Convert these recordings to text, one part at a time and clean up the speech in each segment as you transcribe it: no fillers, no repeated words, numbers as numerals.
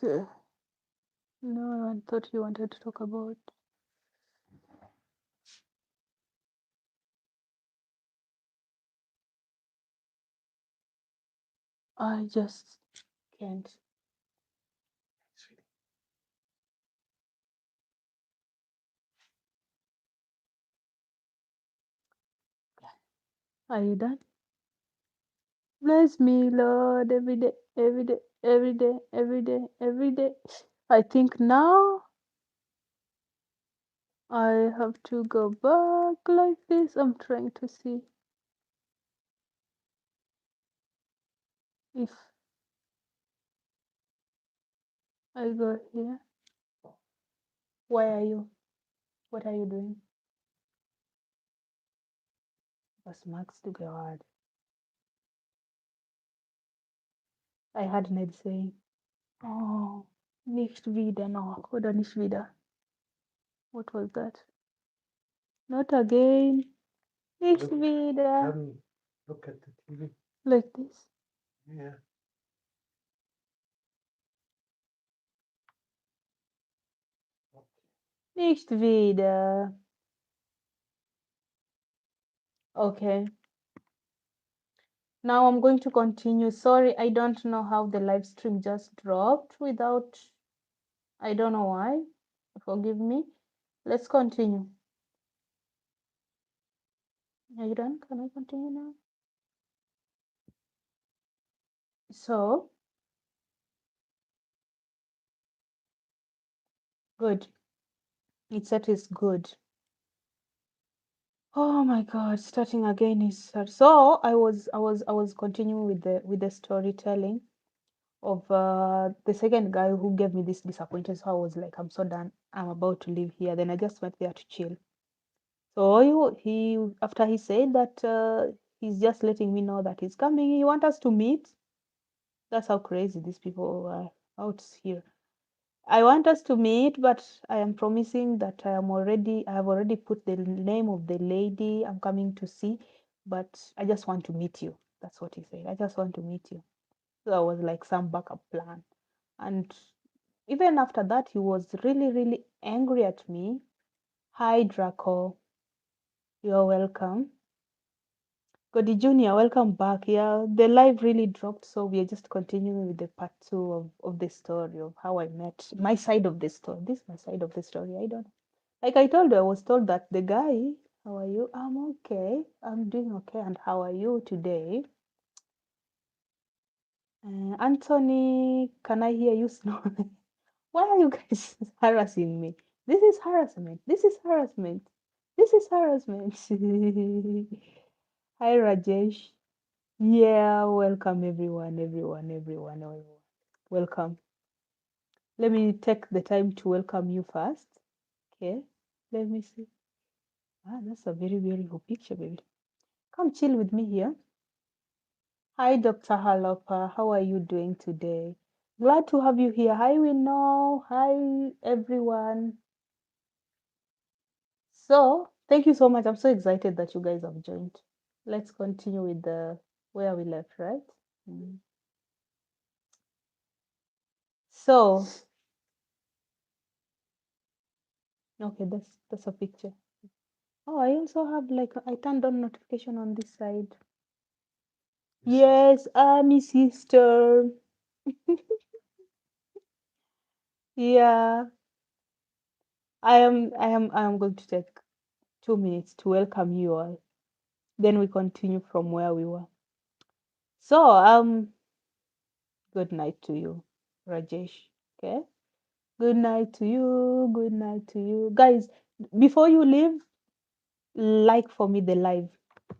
Okay. No, I thought you wanted to talk about. I just can't. Are you done? Bless me, Lord, every day, every day, every day, every day, every day. I think now I have to go back like this. I'm trying to see if I go here. Why are you? What are you doing? Was magst du gerade? I had Ned saying, oh, nicht wieder noch, oder nicht wieder. What was that? Not again. Nicht Look, wieder. look at the TV. Like this. Yeah. Nicht wieder. Okay. Now I'm going to continue. Sorry, I don't know how the live stream just dropped without, I don't know why. Forgive me. Let's continue. Are you done? Can I continue now? So, good. It said it's good. Oh my God, starting again is hard. So I was continuing with the storytelling of the second guy who gave me this disappointment. So I was like, I'm so done. I'm about to leave here. Then I just went there to chill. So he after he said that he's just letting me know that he's coming. He want us to meet. That's how crazy these people are out here. I want us to meet, but I am promising that I have already put the name of the lady I'm coming to see, but I just want to meet you. That's what he said. I just want to meet you. So that was like some backup plan. And even after that, he was really, really angry at me. Hi, Draco. You're welcome. Cody Jr., welcome back. Yeah, the live really dropped, so we are just continuing with the part two of the story of how I met my side of the story. This is my side of the story. I don't like I told you, I was told that the guy, how are you? I'm okay. I'm doing okay. And how are you today? Anthony, can I hear you snoring? Why are you guys harassing me? This is harassment. This is harassment. This is harassment. Hi, Rajesh. Yeah, welcome everyone. Welcome. Let me take the time to welcome you first. Okay, let me see. Ah, that's a very beautiful picture, baby. Come chill with me here. Hi, Dr. Halopa. How are you doing today? Glad to have you here. Hi, Winnow. Hi, everyone. So, thank you so much. I'm so excited that you guys have joined. Let's continue with the where we left, right? Mm. So, okay, that's a picture. Oh, I also have like I turned on notification on this side. Yes, Ami sister. Yeah, I am going to take 2 minutes to welcome you all. Then we continue from where we were. So, good night to you, Rajesh. Okay? Good night to you. Good night to you. Guys, before you leave, like for me the live.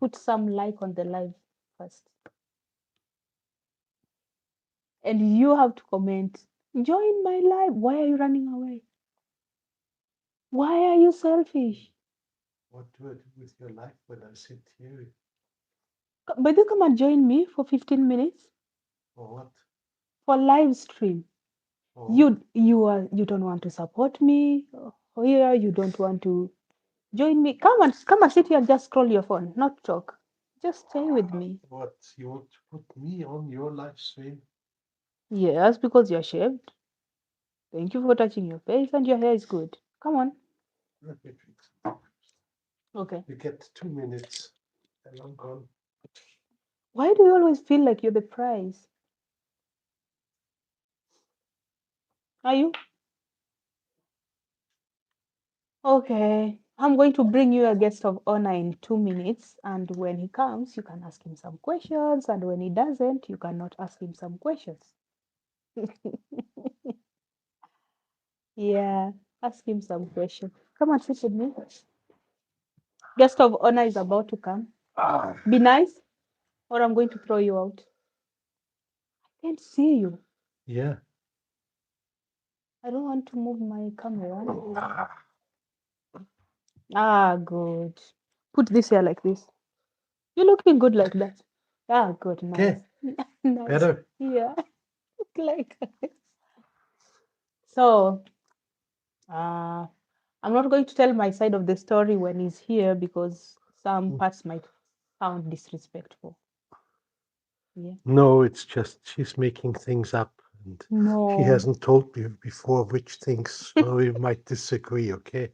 Put some like on the live first. And you have to comment. Join my live. Why are you running away? Why are you selfish? What do I do with your life when I sit here? But you come and join me for 15 minutes For what? for live stream. For You don't want to support me. Oh, yeah, you don't want to join me. Come and sit here and just scroll your phone, not talk. Just stay with me. what? You want to put me on your live stream? Yes, because you're shaved. Thank you for touching your face, and your hair is good. Come on. Let me fix it. Okay. You get 2 minutes and I'm gone. Why do you always feel like you're the prize? Are you? Okay. I'm going to bring you a guest of honor in 2 minutes, and when he comes, you can ask him some questions, and when he doesn't, you cannot ask him some questions. Yeah, ask him some questions. Come on, sit with me. Guest of honor is about to come. Ah, Be nice, or I'm going to throw you out. I can't see you. yeah. I don't want to move my camera. Ah, Ah, good. Put this here like this. You're looking good like that. Ah, good, nice. okay, Nice. better. Yeah, look like this. So, uh, I'm not going to tell my side of the story when he's here because some parts might sound disrespectful. Yeah. No, it's just she's making things up, and she No. hasn't told me before which things, so we might disagree. Okay,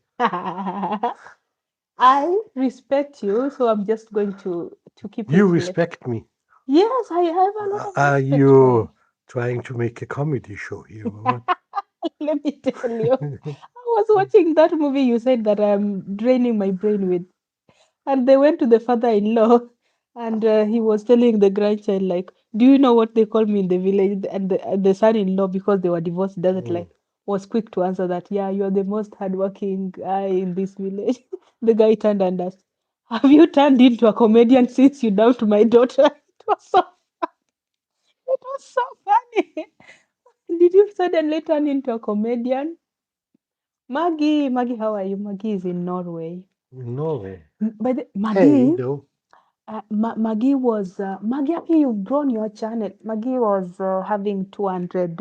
I respect you, so I'm just going to keep you it less. respect me. Yes, I have a lot of Are respect for you. you trying to make a comedy show here or what? Let me tell you, I was watching that movie you said that I'm draining my brain with, and they went to the father-in-law, and he was telling the grandchild like, "Do you know what they call me in the village?" And the son-in-law, because they were divorced, doesn't Mm. like was quick to answer that. Yeah, you're the most hardworking guy in this village. The guy turned and asked, "Have you turned into a comedian since you dumped my daughter?" It was so, it was so funny. Did you suddenly turn into a comedian? Maggie, how are you? Maggie is in Norway. Norway. By the Hey, Maggie, though. Maggie was Maggie. Happy you've grown your channel. Maggie was having 200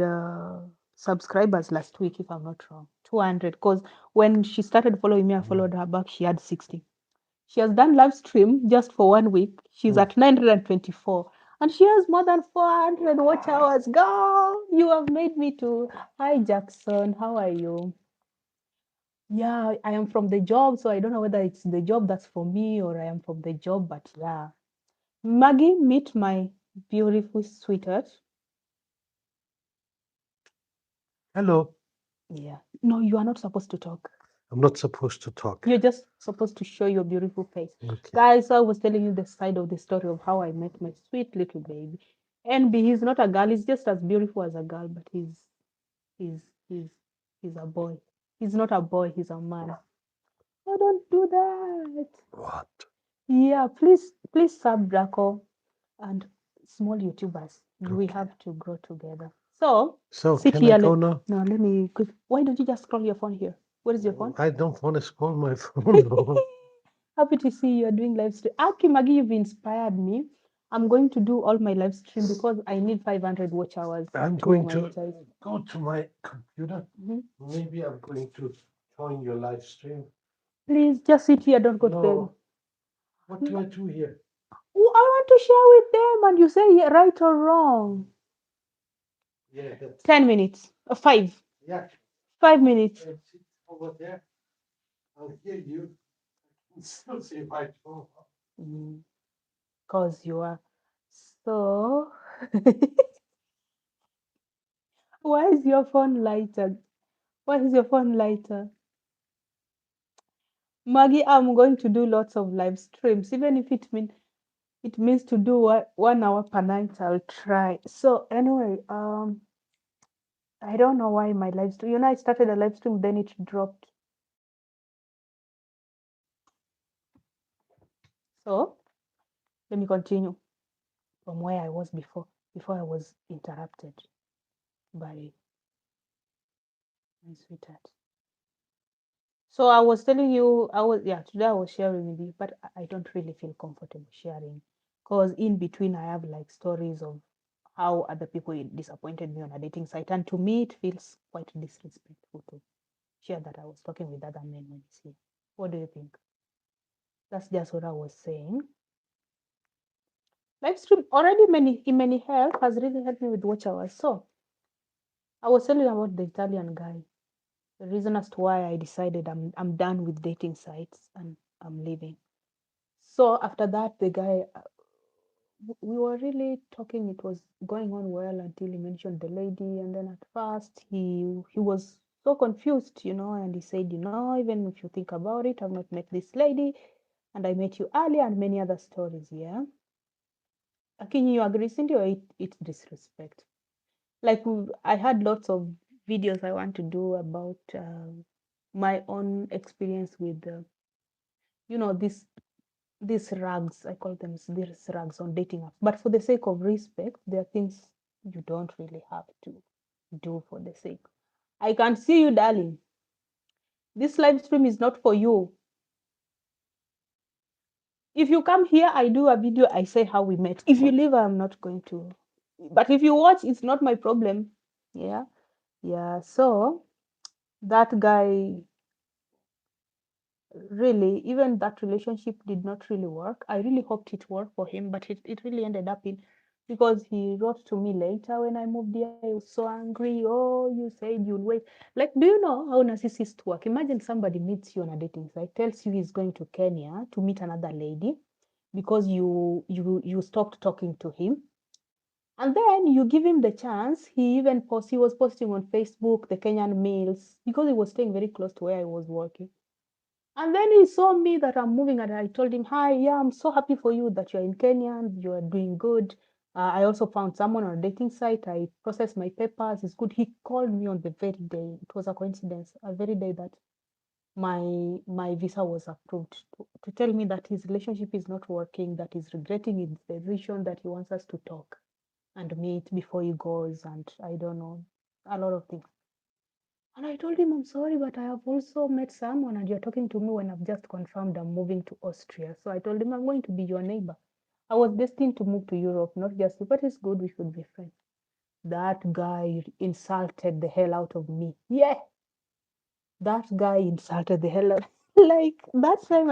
subscribers last week, if I'm not wrong. 200, because when she started following me, I followed her back. She had 60. She has done live stream just for 1 week. She's Mm. at 924, and she has more than 400 watch hours. Girl, you have made me to. Hi, Jackson. How are you? Yeah, I am from the job, so I don't know whether it's the job that's for me or I am from the job, but yeah. Maggie, meet my beautiful sweetheart. Hello. Yeah. No, you are not supposed to talk. I'm not supposed to talk. You're just supposed to show your beautiful face. Okay. Guys, I was telling you the side of the story of how I met my sweet little baby. NB, he's not a girl, he's just as beautiful as a girl, but he's he's he's a boy. He's not a boy, he's a man. Oh, don't do that. What? Yeah, please sub Draco and small YouTubers. We Okay. have to grow together. So So, sit can I here. go now? No, let me quick. Why don't you just scroll your phone here? Where is your phone? I don't want to scroll my phone. No. Happy to see you are doing live stream. Aki Magi, you've inspired me. I'm going to do all my live stream because I need 500 watch hours I'm to going to monetize. go to my computer. Mhm. Maybe I'm going to join your live stream. Please just sit here. Don't go to bed. No. What do I do here? Oh, I want to share with them, and you say yeah, right or wrong. Yeah, that's 10 minutes. Five. yeah. 5 minutes. Sit over there. I'll hear you. I can still see my phone. Because you are so. Why is your phone lighter? Why is your phone lighter? Maggie, I'm going to do lots of live streams, even if it means to do 1 hour per night. I'll try. So anyway, I don't know why my live stream. I started a live stream, then it dropped. So let me continue from where I was before. Before I was interrupted by my sweetheart. So I was telling you, today I was sharing with you, but I don't really feel comfortable sharing because in between I have like stories of how other people disappointed me on a dating site, and to me it feels quite disrespectful to share that I was talking with other men when it's here. What do you think? That's just what I was saying. Live stream already many help has really helped me with watch hours. So I was telling you about the Italian guy. The reason as to why I decided I'm done with dating sites and I'm leaving. So after that, the guy, we were really talking. It was going on well until he mentioned the lady, and then at first he was so confused, and he said, even if you think about it, I've not met this lady, and I met you earlier, and many other stories. Yeah, Akin, you agree, Cindy, or it's disrespect? Like I had lots of videos I want to do about my own experience with, these rags. I call them these rags on dating apps. But for the sake of respect, there are things you don't really have to do for the sake. I can see you, darling. This live stream is not for you. If you come here, I do a video, I say how we met. If you leave, I'm not going to. But if you watch, it's not my problem. Yeah. Yeah. So that guy, really, even that relationship did not really work. I really hoped it worked for him, but it really ended up in, because he wrote to me later when I moved here. He was so angry. Oh, you said you'll wait. Like, do you know how narcissists work? Imagine somebody meets you on a dating site, tells you he's going to Kenya to meet another lady because you stopped talking to him. And then you give him the chance. He was posting on Facebook the Kenyan meals because he was staying very close to where I was working. And then he saw me that I'm moving, and I told him, "Hi, yeah, I'm so happy for you that you're in Kenya and you're doing good. I also found someone on a dating site. I processed my papers. It's good." He called me on the very day. It was a coincidence, a very day that my visa was approved, to tell me that his relationship is not working, that he's regretting his decision, that he wants us to talk and meet before he goes, and I don't know, a lot of things. And I told him, I'm sorry, but I have also met someone, and you're talking to me when I've just confirmed I'm moving to Austria. So I told him, I'm going to be your neighbor. I was destined to move to Europe, not just, but it's good, we should be friends. That guy insulted the hell out of me. Yeah, that guy insulted the hell out. Like, that time,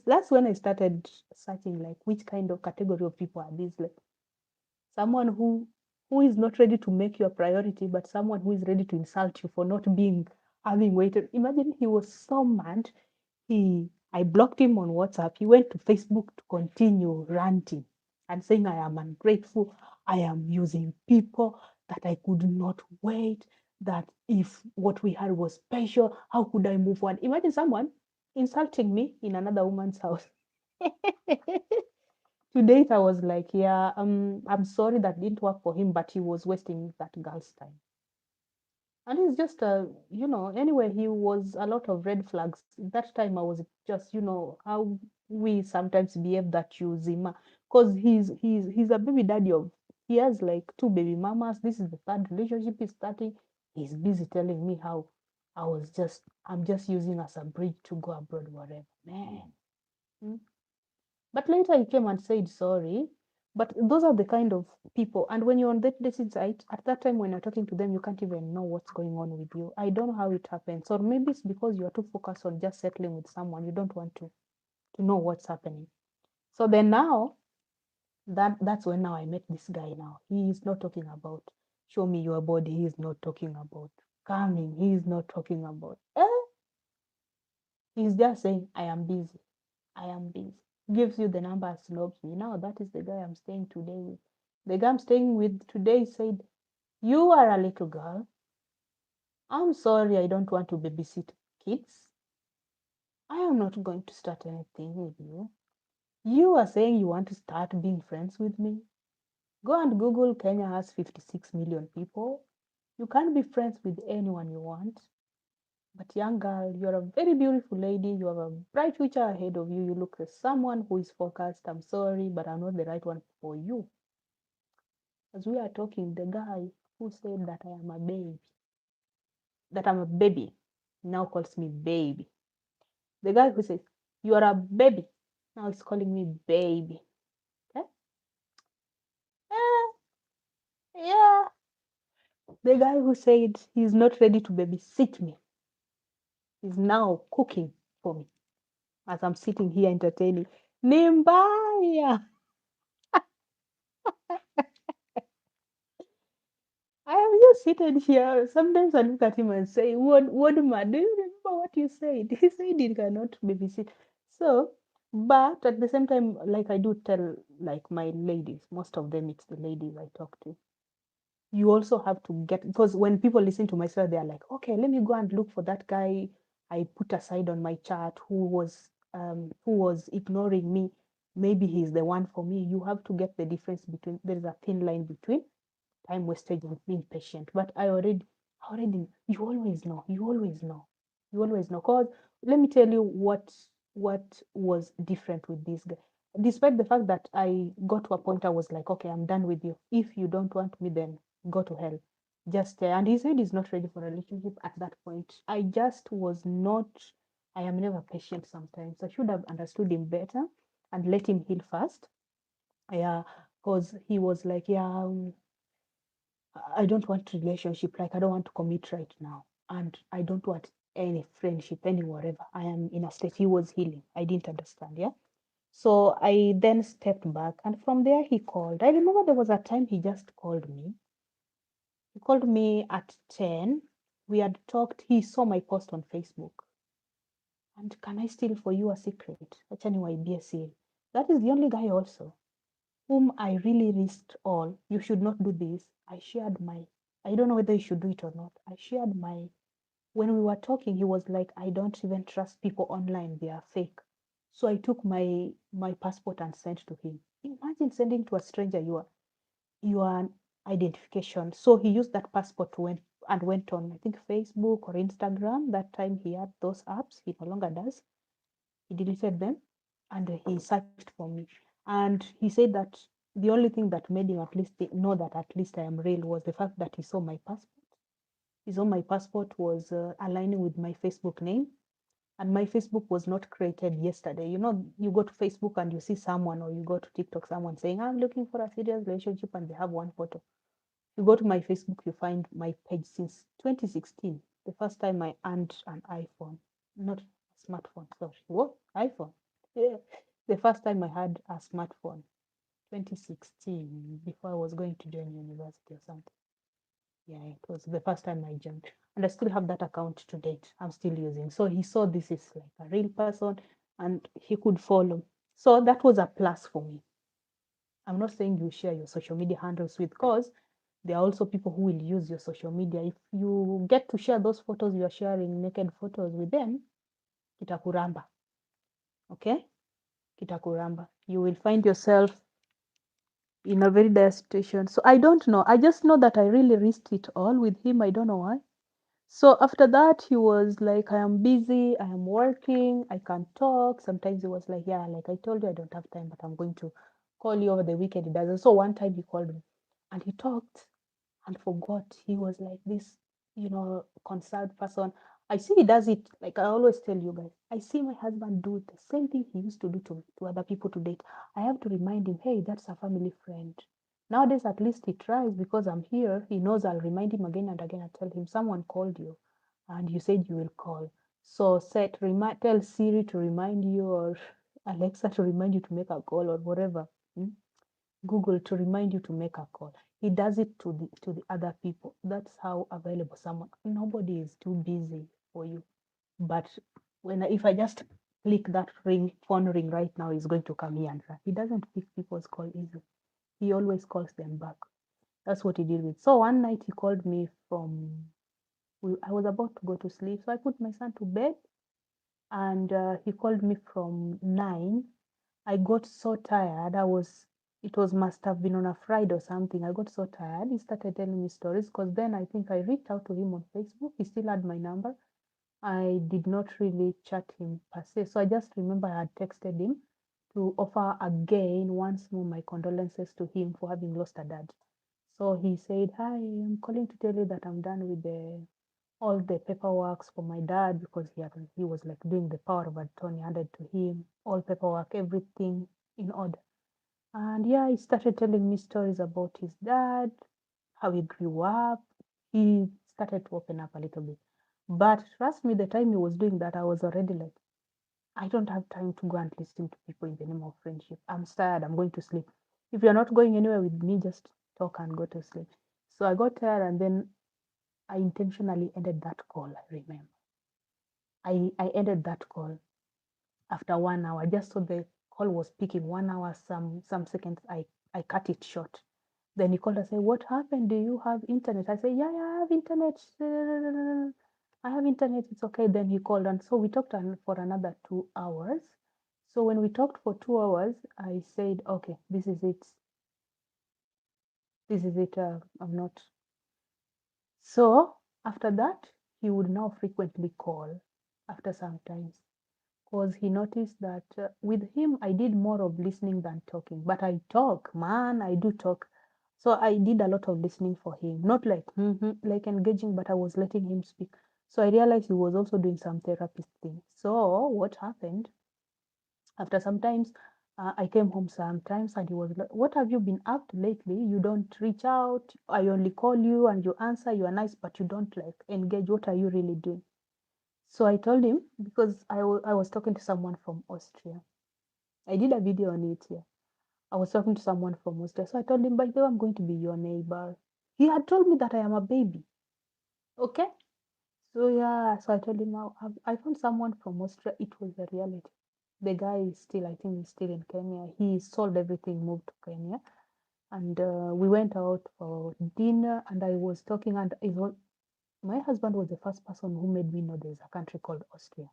that's when I started searching, like, which kind of category of people are these? Like, someone who is not ready to make you a priority, but someone who is ready to insult you for not being having waited. Imagine, he was so mad. I blocked him on WhatsApp. He went to Facebook to continue ranting and saying, I am ungrateful, I am using people, that I could not wait, that if what we had was special, how could I move on? Imagine someone insulting me in another woman's house. To date, I was like, yeah, I'm sorry that didn't work for him, but he was wasting that girl's time. And it's just, anyway, he was a lot of red flags. That time I was just, how we sometimes behave, that you Zima, because he's a baby daddy of, he has like two baby mamas. This is the third relationship he's starting. He's busy telling me how I'm just using as a bridge to go abroad, whatever. Man. Hmm? But later he came and said sorry. But those are the kind of people. And when you're on that dating site, at that time when you're talking to them, you can't even know what's going on with you. I don't know how it happens. Or maybe it's because you're too focused on just settling with someone. You don't want to know what's happening. So then now, that's when now I met this guy now. He is not talking about show me your body. He is not talking about coming. He is not talking about he's just saying, I am busy. I am busy. Gives you the number, snobs me. Now that is the guy I'm staying today with. The guy I'm staying with today said, you are a little girl. I'm sorry, I don't want to babysit kids. I am not going to start anything with you. You are saying you want to start being friends with me. Go and Google Kenya has 56 million people. You can be friends with anyone you want. But young girl, you're a very beautiful lady. You have a bright future ahead of you. You look like someone who is focused. I'm sorry, but I'm not the right one for you. As we are talking, the guy who said that I am a baby, that I'm a baby, now calls me baby. The guy who says, you are a baby, now is calling me baby. Okay? Eh, yeah. The guy who said he's not ready to babysit me is now cooking for me as I'm sitting here entertaining. Nimbaya. I am just seated here. Sometimes I look at him and say, what man, do you remember what you said? He said he cannot babysit. So, but at the same time, like I do tell like my ladies, most of them it's the ladies I talk to. You also have to get, because when people listen to my story, they're like, okay, let me go and look for that guy I put aside on my chart who was ignoring me. Maybe he's the one for me. You have to get the difference between, there is a thin line between time wasted and being patient. But I already, you always know. Cause let me tell you what was different with this guy. Despite the fact that I got to a point, I was like, okay, I'm done with you. If you don't want me, then go to hell. Just and he said he's not ready for a relationship at that point. I just was not. I am never patient. Sometimes I should have understood him better and let him heal first. Yeah, because he was like, yeah. I don't want relationship, like I don't want to commit right now. And I don't want any friendship, any whatever. I am in a state. He was healing. I didn't understand, yeah. So I then stepped back and from there he called. I remember there was a time he just called me. He called me at 10. We had talked. He saw my post on Facebook. And can I steal for you a secret? Achani BSA. That is the only guy also whom I really risked all. You should not do this. I shared my, I don't know whether you should do it or not. I shared my, when we were talking, he was like, I don't even trust people online. They are fake. So I took my passport and sent to him. Imagine sending to a stranger your identification. So he used that passport to went on, I think, Facebook or Instagram. That time he had those apps. He no longer does. He deleted them and he searched for me. And he said that the only thing that made him at least know that at least I am real was the fact that he saw my passport. He saw my passport was aligning with my Facebook name. And my Facebook was not created yesterday. You know, you go to Facebook and you see someone, or you go to TikTok, someone saying, I'm looking for a serious relationship, and they have one photo. You go to my Facebook, you find my page since 2016, the first time I earned an iPhone, not a smartphone, sorry. What? iPhone. Yeah. The first time I had a smartphone, 2016, before I was going to join university or something. Yeah, it was the first time I joined. And I still have that account to date. I'm still using. So he saw this is like a real person and he could follow. So that was a plus for me. I'm not saying you share your social media handles with, cause there are also people who will use your social media. If you get to share those photos you are sharing, naked photos with them, kitakuramba. Okay? Kitakuramba. You will find yourself in a very dire situation. So I don't know. I just know that I really risked it all with him. I don't know why. So after that, he was like, I am busy, I am working, I can't talk. Sometimes he was like, yeah, like I told you, I don't have time, but I'm going to call you over the weekend. He doesn't. So one time he called me and he talked and forgot. He was like this, concerned person. I see he does it, like I always tell you guys, I see my husband do the same thing he used to do to other people to date. I have to remind him, hey, that's a family friend. Nowadays, at least he tries because I'm here. He knows I'll remind him again and again. I tell him, someone called you and you said you will call. So tell Siri to remind you, or Alexa to remind you to make a call, or whatever. Hmm? Google to remind you to make a call. He does it to the other people. That's how available someone. Nobody is too busy for you. But if I just click that phone ring right now, he's going to come here and he doesn't pick people's call easily. He always calls them back. That's what he did with. So one night he called me I was about to go to sleep. So I put my son to bed and he called me from 9. I got so tired. It must have been on a Friday or something. I got so tired. He started telling me stories because then I think I reached out to him on Facebook. He still had my number. I did not really chat him per se. So I just remember I had texted him to offer again once more my condolences to him for having lost a dad. So he said, hi, I'm calling to tell you that I'm done with all the paperwork for my dad because he was like doing the power of attorney handed to him, all paperwork, everything in order. And yeah, he started telling me stories about his dad, how he grew up. He started to open up a little bit. But trust me, the time he was doing that, I was already like, I don't have time to go and listen to people in the name of friendship. I'm tired. I'm going to sleep. If you're not going anywhere with me, just talk and go to sleep. So I got tired and then I intentionally ended that call. I remember. I ended that call after 1 hour. Just so the call was speaking 1 hour, some seconds. I cut it short. Then he called and said, "What happened? Do you have internet?" I said, "Yeah, yeah, I have internet. I have internet. It's okay." Then he called, and so we talked for another 2 hours. So when we talked for 2 hours, I said, "Okay, this is it. This is it. I'm not." So after that, he would now frequently call after some times, because he noticed that with him, I did more of listening than talking. But I talk, man, I do talk. So I did a lot of listening for him, not like like engaging, but I was letting him speak. So I realized he was also doing some therapist thing. So what happened after sometimes? I came home sometimes and he was like, "What have you been up to lately? You don't reach out. I only call you and you answer. You are nice, but you don't like engage. What are you really doing?" So I told him because I was talking to someone from Austria. I did a video on it here. I was talking to someone from Austria. So I told him, "By the way, I'm going to be your neighbor." He had told me that I am a baby. Okay. So yeah, so I told him I found someone from Austria. It was a reality. The guy is still, I think he's still in Kenya. He sold everything, moved to Kenya. And we went out for dinner and I was talking and my husband was the first person who made me know there's a country called Austria.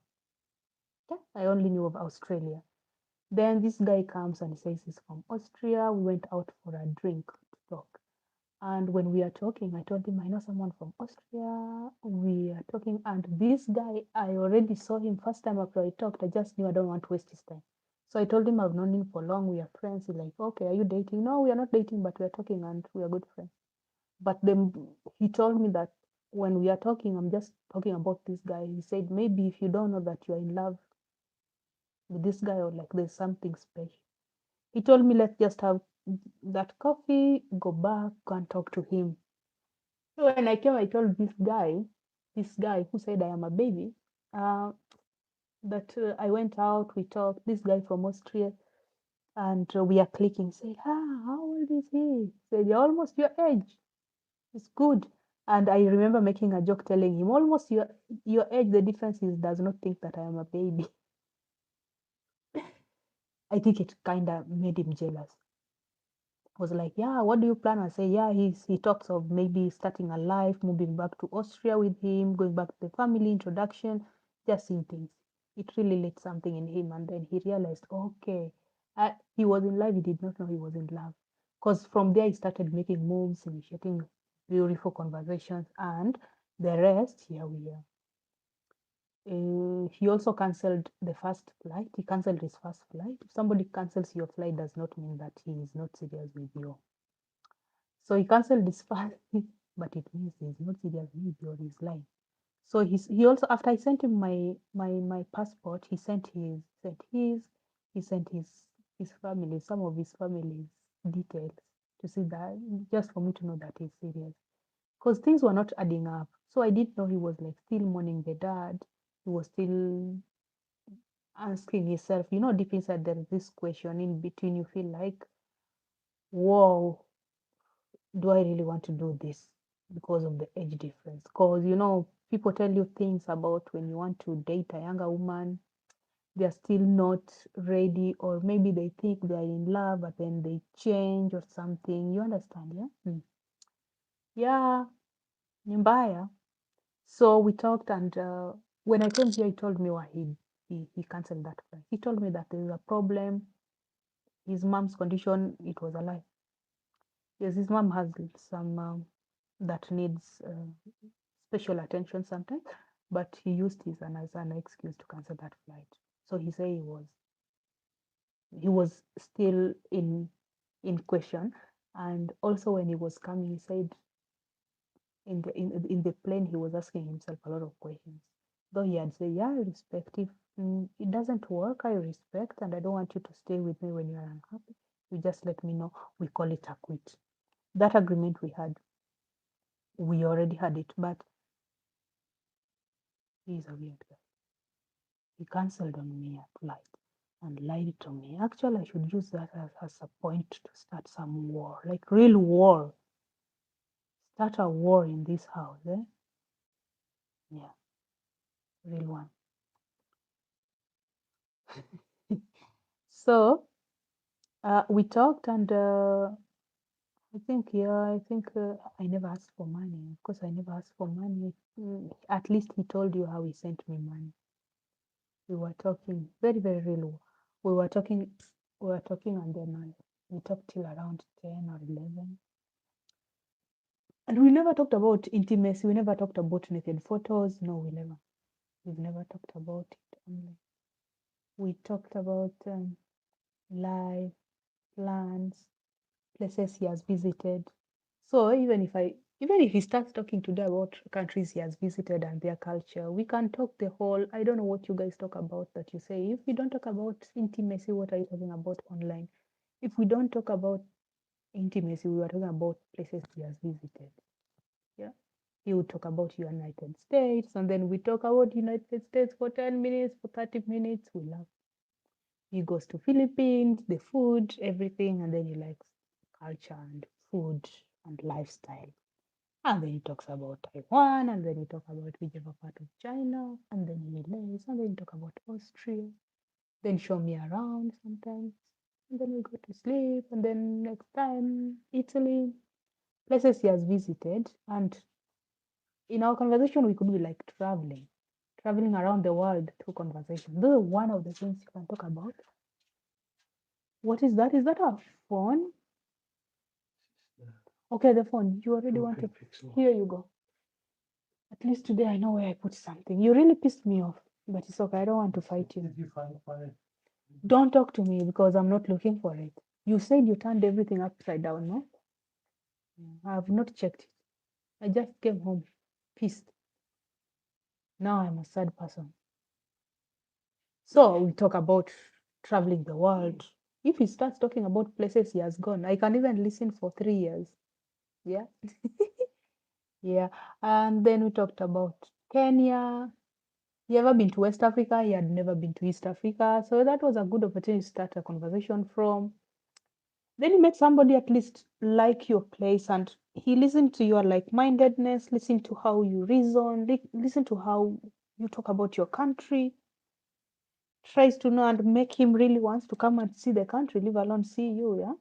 Yeah, I only knew of Australia. Then this guy comes and says he's from Austria. We went out for a drink to talk. And when we are talking, I told him I know someone from Austria. We are talking, and this guy, I already saw him first time after I talked. I just knew I don't want to waste his time. So I told him I've known him for long. We are friends. He's like, "Okay, are you dating?" "No, we are not dating, but we are talking and we are good friends." But then he told me that when we are talking, I'm just talking about this guy. He said, "Maybe if you don't know that you're in love with this guy or like there's something special." He told me, "Let's just have that coffee, go back, go and talk to him." So when I came, I told this guy who said I am a baby, uh, that I went out, we talked, this guy from Austria, and we are clicking. Say, how old is he?" Said, "You're almost your age. It's good." And I remember making a joke telling him, "Almost your age, the difference is does not think that I am a baby." I think it kind of made him jealous. Was like, "Yeah, what do you plan?" I say, "Yeah, he talks of maybe starting a life, moving back to Austria with him, going back to the family introduction, just seeing things." It really lit something in him, and then he realized, okay, he was in love. He did not know he was in love, because from there he started making moves, initiating beautiful conversations, and the rest, here we are. He also cancelled the first flight. He cancelled his first flight. If somebody cancels your flight, does not mean that he is not serious with you. So he cancelled his flight, but it means he's not serious with you or he's lying. So he also, after I sent him my passport, he sent his family, some of his family's details, to see that, just for me to know that he's serious, because things were not adding up. So I didn't know he was like still mourning the dad. He was still asking himself, deep inside there is this question in between. You feel like, whoa, do I really want to do this because of the age difference? Because, people tell you things about when you want to date a younger woman, they're still not ready, or maybe they think they're in love, but then they change or something. You understand? Yeah. Yeah, ni mbaya. So we talked, and when I came here, he told me why he canceled that flight. He told me that there's a problem. His mom's condition, it was a lie. Yes, his mom has some that needs special attention sometimes, but he used his as an excuse to cancel that flight. So he said he was still in question, and also when he was coming, he said in the plane he was asking himself a lot of questions. Though he had said, "Yeah, I respect if it doesn't work, I respect, and I don't want you to stay with me when you are unhappy. You just let me know. We call it a quit." That agreement we already had it, but he's a weird guy. He cancelled on me a flight and lied to me. Actually, I should use that as a point to start some war, like real war. Start a war in this house, eh? Yeah, real one. So we talked, and I think, yeah, I think I never asked for money. Of course, I never asked for money. At least he told you how he sent me money. We were talking very, very real. We were talking, we were talking, and then we talked till around 10 or 11. And we never talked about intimacy. We never talked about naked photos. No, we've never talked about it. Only we talked about life, plans, places he has visited. So even if he starts talking today about countries he has visited and their culture, we can talk the whole. I don't know what you guys talk about that you say. If we don't talk about intimacy, what are you talking about online? If we don't talk about intimacy, we are talking about places he has visited. Yeah. He would talk about United States, and then we talk about United States for 10 minutes, for 30 minutes. We laugh. He goes to Philippines, the food, everything, and then he likes culture and food and lifestyle. And then he talks about Taiwan, and then he talk about whichever part of China, and then he lays, and then he talk about Austria, then show me around sometimes, and then we go to sleep, and then next time Italy, places he has visited, and in our conversation we could be like traveling around the world through conversation. This is one of the things you can talk about. What is that? Is that a phone? Okay, the phone. You already want to. Here you go. At least today I know where I put something. You really pissed me off, but it's okay. I don't want to fight you. Did you find my? Don't talk to me because I'm not looking for it. You said you turned everything upside down, no? I have not checked it. I just came home pissed. Now I'm a sad person. So we talk about traveling the world. If he starts talking about places he has gone, I can even listen for 3 years. Yeah. Yeah. And then we talked about Kenya. He ever been to West Africa? He had never been to East Africa. So that was a good opportunity to start a conversation from. Then you make somebody at least like your place and he listened to your like-mindedness, listen to how you reason, listen to how you talk about your country, tries to know and make him really wants to come and see the country, leave alone see you, yeah.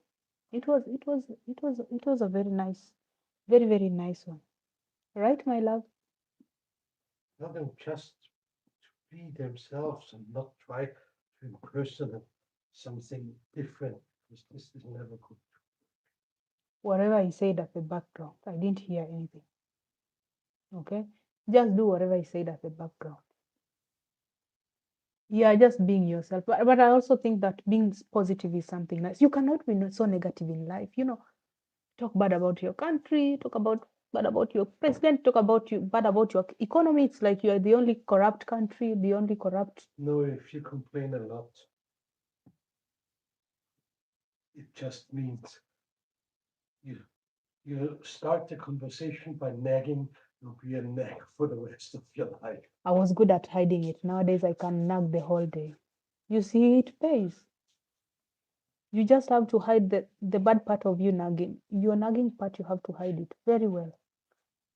It was a very nice, very, very nice one. Right, my love? Let them just be themselves and not try to impersonate something different. Because this is never good. Whatever he said at the background, I didn't hear anything. Okay? Just do whatever he said at the background. Yeah, just being yourself. But I also think that being positive is something nice. You cannot be so negative in life. Talk bad about your country, talk about bad about your president, talk about you bad about your economy. It's like you are the only corrupt country, the only corrupt. No, if you complain a lot, it just means you you start the conversation by nagging. You'll be a nag for the rest of your life. I was good at hiding it. Nowadays I can nag the whole day. You see, it pays. You just have to hide the bad part of you nagging. Your nagging part, you have to hide it very well.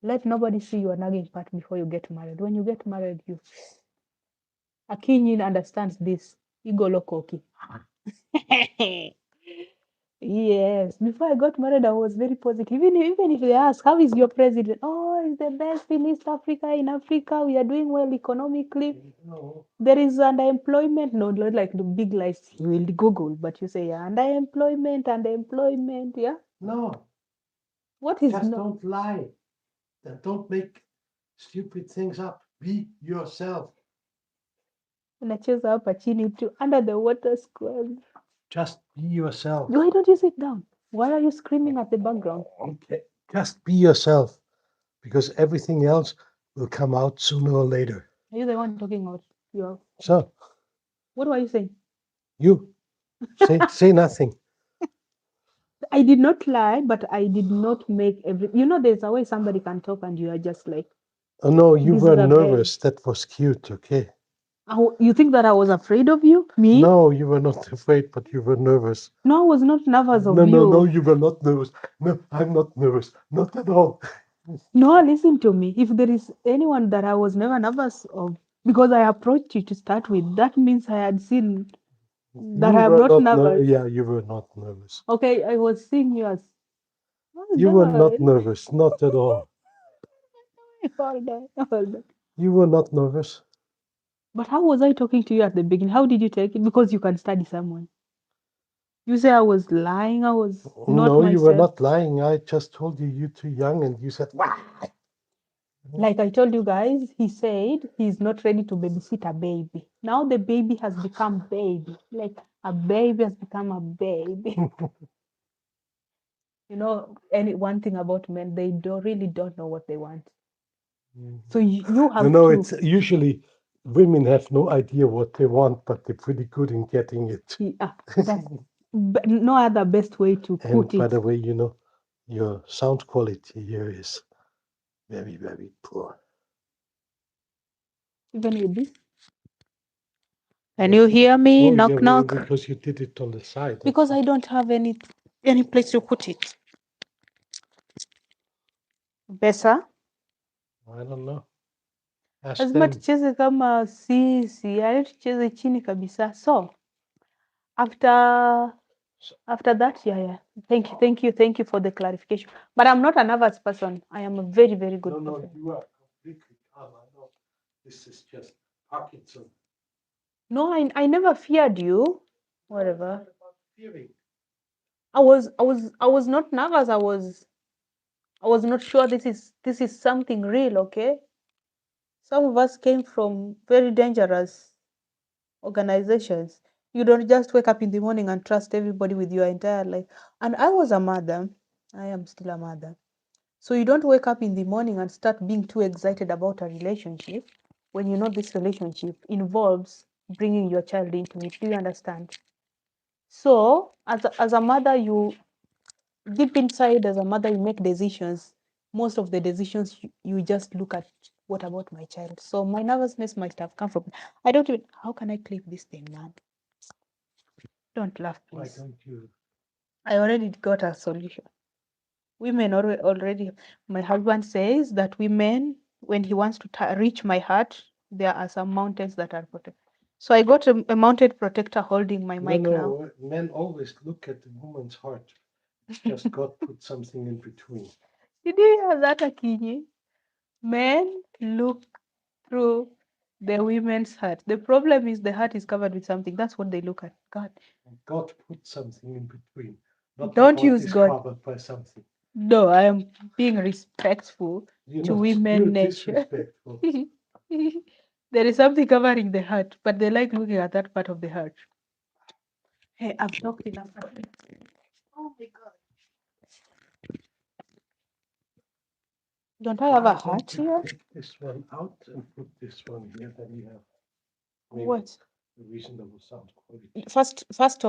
Let nobody see your nagging part before you get married. When you get married, you Akinyin understands this. Igolo Koki. Yes. Before I got married, I was very positive. Even if they ask, how is your president? Oh, he's the best in East Africa. In Africa, we are doing well economically. No, There is underemployment. No, not like the big lies you will Google, but you say, yeah, underemployment. Yeah. no, What is just no? don't lie. Then don't make stupid things up. Be yourself. Unacheza hapa chini tu under the water square. Just be yourself. Why don't you sit down? Why are you screaming at the background? Okay. Just be yourself, because everything else will come out sooner or later. Are you the one talking out? You are. So What were you saying? you say nothing. I did not lie, but I did not make every. There's a way somebody can talk and you are just like, Oh no, you this were is a very. nervous. That was cute. Okay. Oh, you think that I was afraid of you? Me? No, you were not afraid, but you were nervous. No, I was not nervous No, of no, no, you. you were not nervous. No, I'm not nervous. Not at all. No, listen to me. If there is anyone that I was never nervous of, because I approached you to start with, that means I had seen that You I am were not not nervous. yeah, you were not nervous. Okay, I was seeing you as, hold You were not on, nervous, not at all. hold on, hold on. You were not nervous. But how was I talking to you at the beginning? How did you take it? Because you can study someone. You say I was lying, I was not No, you were myself. not lying. I just told you you're too young, and you said, "Wah." Like I told you guys, he said he's not ready to babysit a baby. Now the baby has become baby. Like a baby has become a baby. You know, any one thing about men, they don't really don't know what they want. So you You have know, to. it's usually women have no idea what they want, but they're pretty good in getting it. That's no other best way to And put by it. the way, your sound quality here is very, very poor. Even with this. Can Yes. you hear me? Oh, yeah, Knock well, knock. because you did it on the side. Because I don't have any place to put it. Better. I don't know. Ask Lazima them. tucheze kama sisi, yaani tucheze chini kabisa. So after after that, yeah. Thank you for the clarification. But I'm not a nervous person. I am a very, very good No, person. you are completely calm. I know. This is just Parkinson. No, I never feared you. Whatever. About fearing. I was not nervous. I was not sure this is something real, okay? Some of us came from very dangerous organizations. You don't just wake up in the morning and trust everybody with your entire life. And I was a mother. I am still a mother. So you don't wake up in the morning and start being too excited about a relationship when you know this relationship involves bringing your child into it. Do you understand? So as a mother, you deep inside as a mother, you make decisions. Most of the decisions you just look at, what about my child? So my nervousness might have come from, I don't even, how can I clip this thing, man? Don't laugh, Why please. don't you? I already got a solution. Women already, my husband says that women, when he wants to reach my heart, there are some mountains that are protected. So I got a mountain protector holding my No, mic now. no. Men always look at the woman's heart. It's just God put something in between. Did you hear that, Akinyi? Men look through the women's heart. The problem is the heart is covered with something. That's what they look at. God. God put something in between. Not the Don't heart use is God. covered by something. No, I am being respectful You're to not. women You're nature. disrespectful. There is something covering the heart, but they like looking at that part of the heart. Hey, I've talked enough. Oh my God. Don't I have Why a don't heart you here? take this one out and put this one here? Then you have maybe What? a reasonable sound quality. First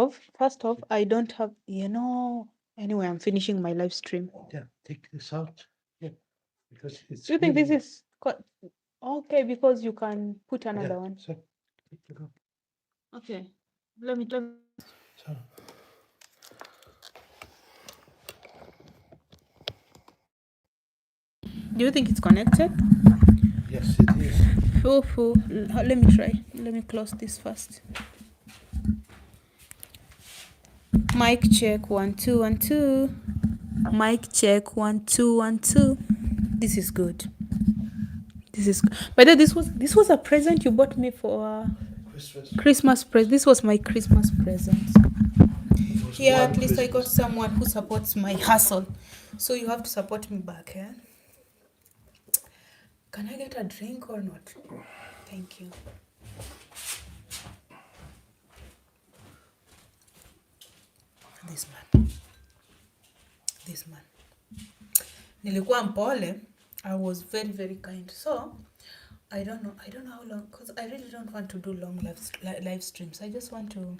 off, I don't have, anyway, I'm finishing my live stream. Yeah, take this out. Yeah, because it's Do you think this really. is okay? Because you can put Yeah, another one. so take it out. Okay. Let me. So Do you think it's connected? yes, it is. Let me try. Let me close this first. Mic check 1 2 1 2. Mic check 1 2 1 2. This is good. This is. By the way, this was a present you bought me for Christmas present. This was my Christmas present. Yeah, at least I got someone who supports my hustle. So you have to support me back, eh? Can I get a drink or not? Thank you. This man. This man. Nilikuwa mpole. I was very, very kind. So, I don't know how long, because I really don't want to do long live streams. I just want to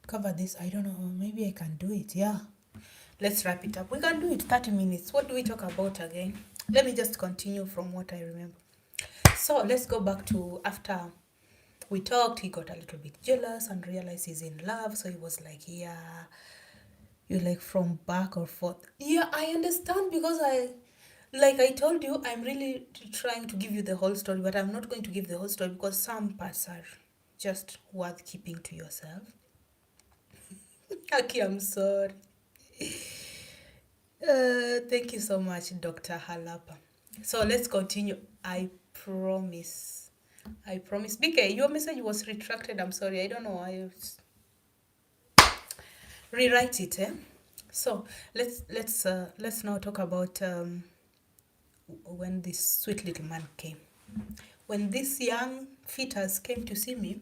cover this. I don't know, maybe I can do it. Yeah. Let's wrap it up. We can do it 30 minutes. What do we talk about again? Let me just continue from what I remember. So let's go back to after we talked. He got a little bit jealous and realized he's in love. So he was like, yeah, You're like from back or forth. Yeah, I understand because like I told you, I'm really trying to give you the whole story, but I'm not going to give the whole story because some parts are just worth keeping to yourself. Okay, I'm sorry. Thank you so much, Dr. Halapa. So let's continue. Promise. I promise. BK, your message was retracted. I'm sorry. I don't know why. Rewrite it, eh? So let's now talk about when this sweet little man came. When this young fetus came to see me,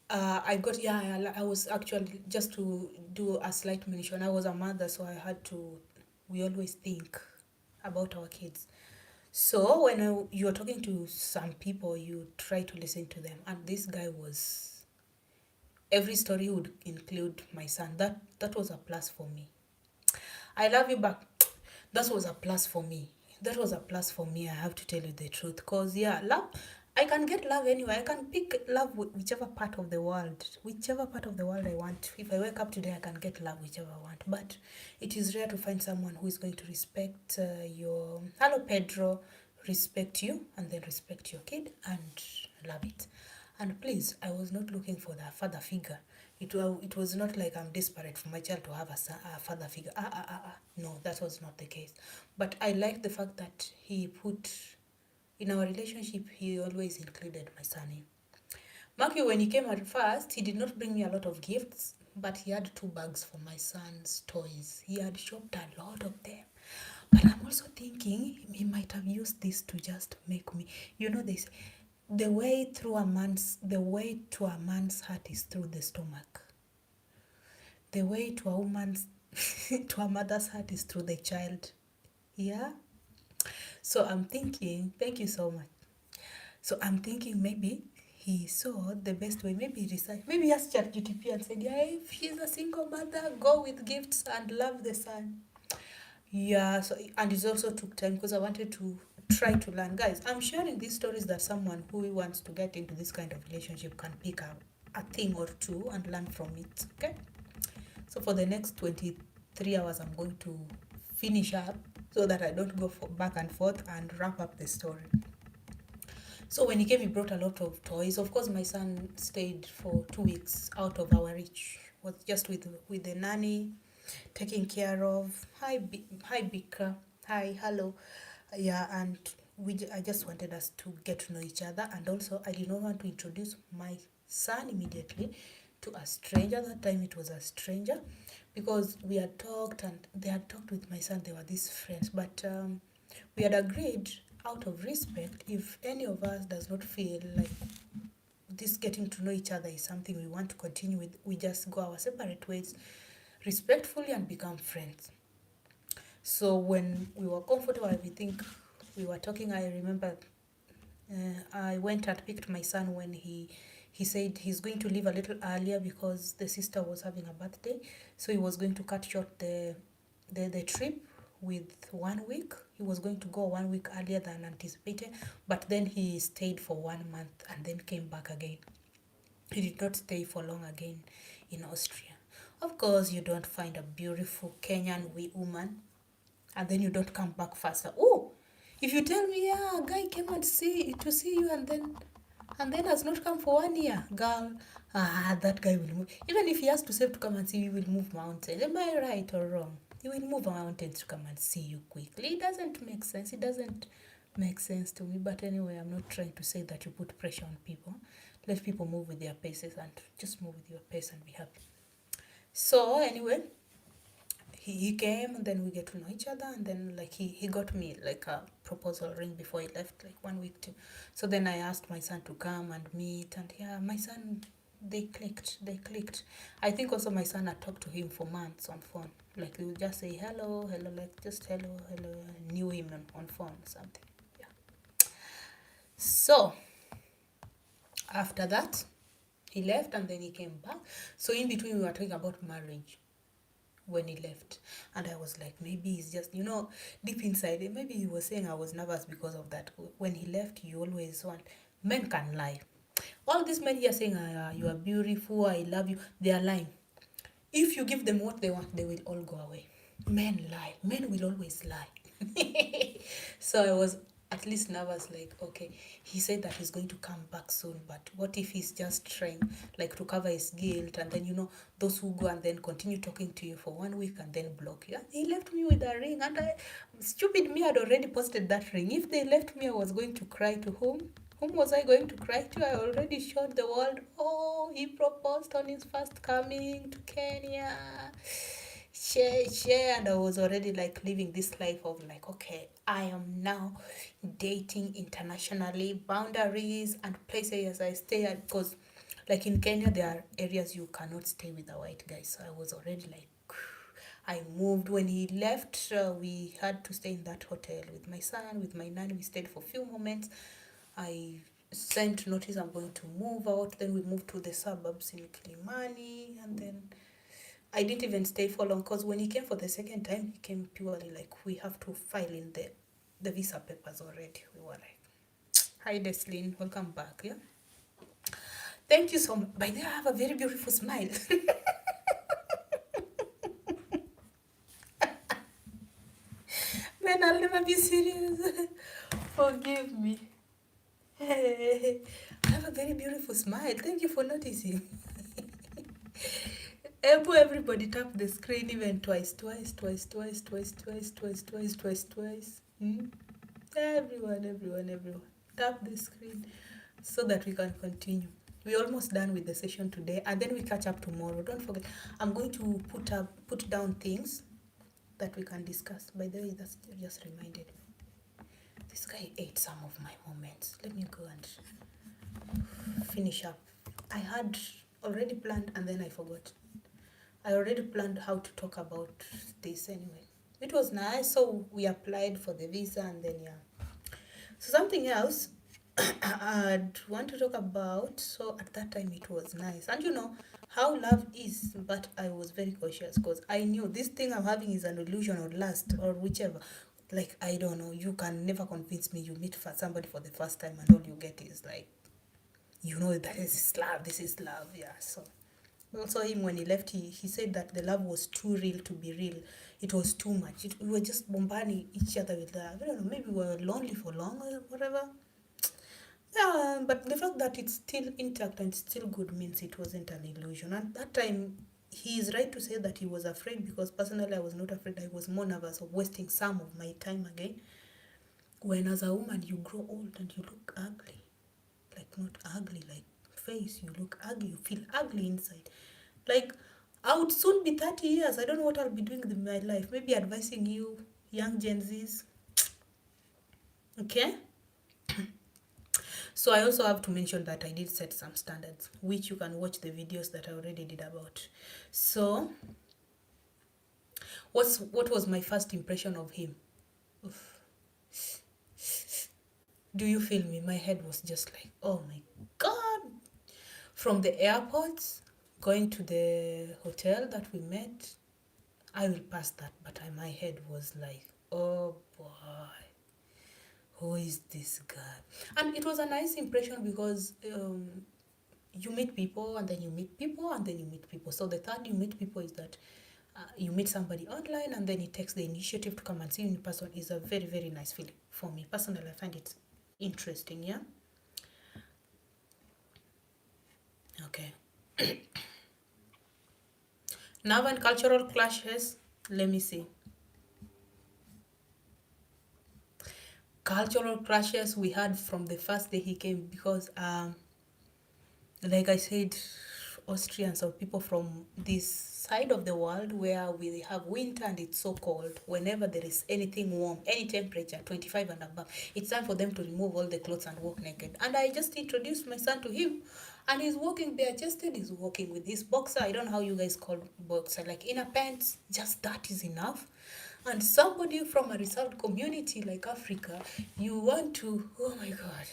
I got yeah. I was actually just to do a slight mention. I was a mother, so I had to. We always think about our kids. So when you're talking to some people, you try to listen to them, and this guy was every story would include my son. That was a plus for me. I love you back. That was a plus for me. That was a plus for me. I have to tell you the truth, cause yeah, love. I can get love anywhere. I can pick love whichever part of the world, whichever part of the world I want. If I wake up today, I can get love whichever I want. But it is rare to find someone who is going to respect your. Hello, Pedro. Respect you and then respect your kid and love it. And please, I was not looking for the father figure. It was not like I'm desperate for my child to have a father figure. No, that was not the case. But I like the fact that he put, in our relationship, he always included my son in. Marky, when he came at first, he did not bring me a lot of gifts, but he had 2 bags for my son's toys. He had shopped a lot of them. But I'm also thinking he might have used this to just make me, this, the way to a man's heart is through the stomach. The way to a woman's, to a mother's heart is through the child. Yeah. So I'm thinking, thank you so much. So I'm thinking maybe he saw the best way. Maybe he researched, maybe he asked ChatGTP and said, yeah, if she's a single mother, go with gifts and love the son. Yeah, so and it also took time because I wanted to try to learn. Guys, I'm sharing these stories that someone who wants to get into this kind of relationship can pick up a thing or two and learn from it. Okay? So for the next 23 hours, I'm going to finish up so that I don't go back and forth and wrap up the story. So when he came, he brought a lot of toys. Of course, my son stayed for 2 weeks out of our reach. Was just with the nanny, taking care of. Hi, Bika. Hi, hello. Yeah, and I just wanted us to get to know each other, and also I did not want to introduce my son immediately to a stranger. That time it was a stranger, because we had talked and they had talked with my son. They were these friends, but we had agreed out of respect, if any of us does not feel like this getting to know each other is something we want to continue with, we just go our separate ways respectfully and become friends. So when we were comfortable, I think we were talking. I remember I went and picked my son when he said he's going to leave a little earlier because the sister was having a birthday, so he was going to cut short the trip with 1 week. He was going to go 1 week earlier than anticipated, but then he stayed for 1 month and then came back again. He did not stay for long again in Austria. Of course, you don't find a beautiful Kenyan woman and then you don't come back faster. Oh, if you tell me, yeah, a guy came and see you and then has not come for 1 year, girl, that guy will move. Even if he has to save to come and see you, he will move mountains. Am I right or wrong? He will move mountains to come and see you quickly. It doesn't make sense. It doesn't make sense to me. But anyway, I'm not trying to say that you put pressure on people. Let people move with their paces and just move with your pace and be happy. So anyway, he came and then we get to know each other, and then like he got me like a proposal ring before he left, like 1 week too. So then I asked my son to come and meet, and yeah, my son, they clicked. I think also my son had talked to him for months on phone, like he would just say hello, like just hello. I knew him on phone or something. Yeah. So after that he left and then he came back. So in between we were talking about marriage when he left, and I was like, maybe he's just, deep inside, maybe he was saying I was nervous because of that. When he left, you always want, men can lie. All these men here saying, you are beautiful, I love you, they are lying. If you give them what they want, they will all go away. Men lie. Men will always lie. So I was at least nervous, like, okay, he said that he's going to come back soon, but what if he's just trying like to cover his guilt? And then, those who go and then continue talking to you for 1 week and then block you. He left me with a ring, and stupid me, had already posted that ring. If they left me, I was going to cry to whom? Whom was I going to cry to? I already showed the world, oh, he proposed on his first coming to Kenya. Share. And I was already like living this life of like, okay, I am now dating internationally, boundaries and places I stay at. Because like in Kenya, there are areas you cannot stay with a white guy. So I was already like, I moved. When he left, we had to stay in that hotel with my son, with my nanny. We stayed for a few moments. I sent notice I'm going to move out. Then we moved to the suburbs in Kilimani. And then I didn't even stay for long, because when he came for the second time, he came purely like, we have to file in the visa papers already. We were like, hi, Deslin, welcome back. Yeah. Thank you so much. By the way, I have a very beautiful smile. Man, I'll never be serious. Forgive me. Hey, I have a very beautiful smile. Thank you for noticing. Everybody tap the screen even twice. Hmm? Everyone. Tap the screen so that we can continue. We're almost done with the session today, and then we catch up tomorrow. Don't forget, I'm going to put down things that we can discuss. By the way, that's just reminded me. This guy ate some of my moments. Let me go and finish up. I had already planned and then I forgot. I already planned how to talk about this anyway. It was nice, so we applied for the visa and then yeah. So something else I'd want to talk about. So at that time it was nice, and how love is, but I was very cautious because I knew this thing I'm having is an illusion or lust or whichever. Like, I don't know, you can never convince me. You meet for somebody for the first time and all you get is like, that this is love, yeah. So also him, when he left, he said that the love was too real to be real. It was too much. We were just bombarding each other with love. I don't know, maybe we were lonely for long or whatever. Yeah, but the fact that it's still intact and still good means it wasn't an illusion. And that time, he is right to say that he was afraid, because personally I was not afraid. I was more nervous of wasting some of my time again. When as a woman you grow old and you look ugly, like not ugly like face, you look ugly, you feel ugly inside. Like, I would soon be 30 years. I don't know what I'll be doing with my life. Maybe advising you, young Gen Zs. Okay? So I also have to mention that I did set some standards, which you can watch the videos that I already did about. So, what was my first impression of him? Oof. Do you feel me? My head was just like, oh my God. From the airport, going to the hotel that we met, I will pass that, but my head was like, oh boy, who is this guy? And it was a nice impression because you meet people and then you meet people and then you meet people. So the third you meet people is that you meet somebody online and then he takes the initiative to come and see you in person. Is a very, very nice feeling for me. Personally, I find it interesting, yeah? Okay. Now, and cultural clashes, let me see. Cultural clashes we had from the first day he came, because like I said, Austrians or people from this side of the world where we have winter and it's so cold, whenever there is anything warm, any temperature 25 and above, it's time for them to remove all the clothes and walk naked. And I just introduced my son to him, and he's walking bare chested. He's walking with his boxer. I don't know how you guys call boxer, like inner pants. Just that is enough. And somebody from a reserved community like Africa, you want to, oh my God.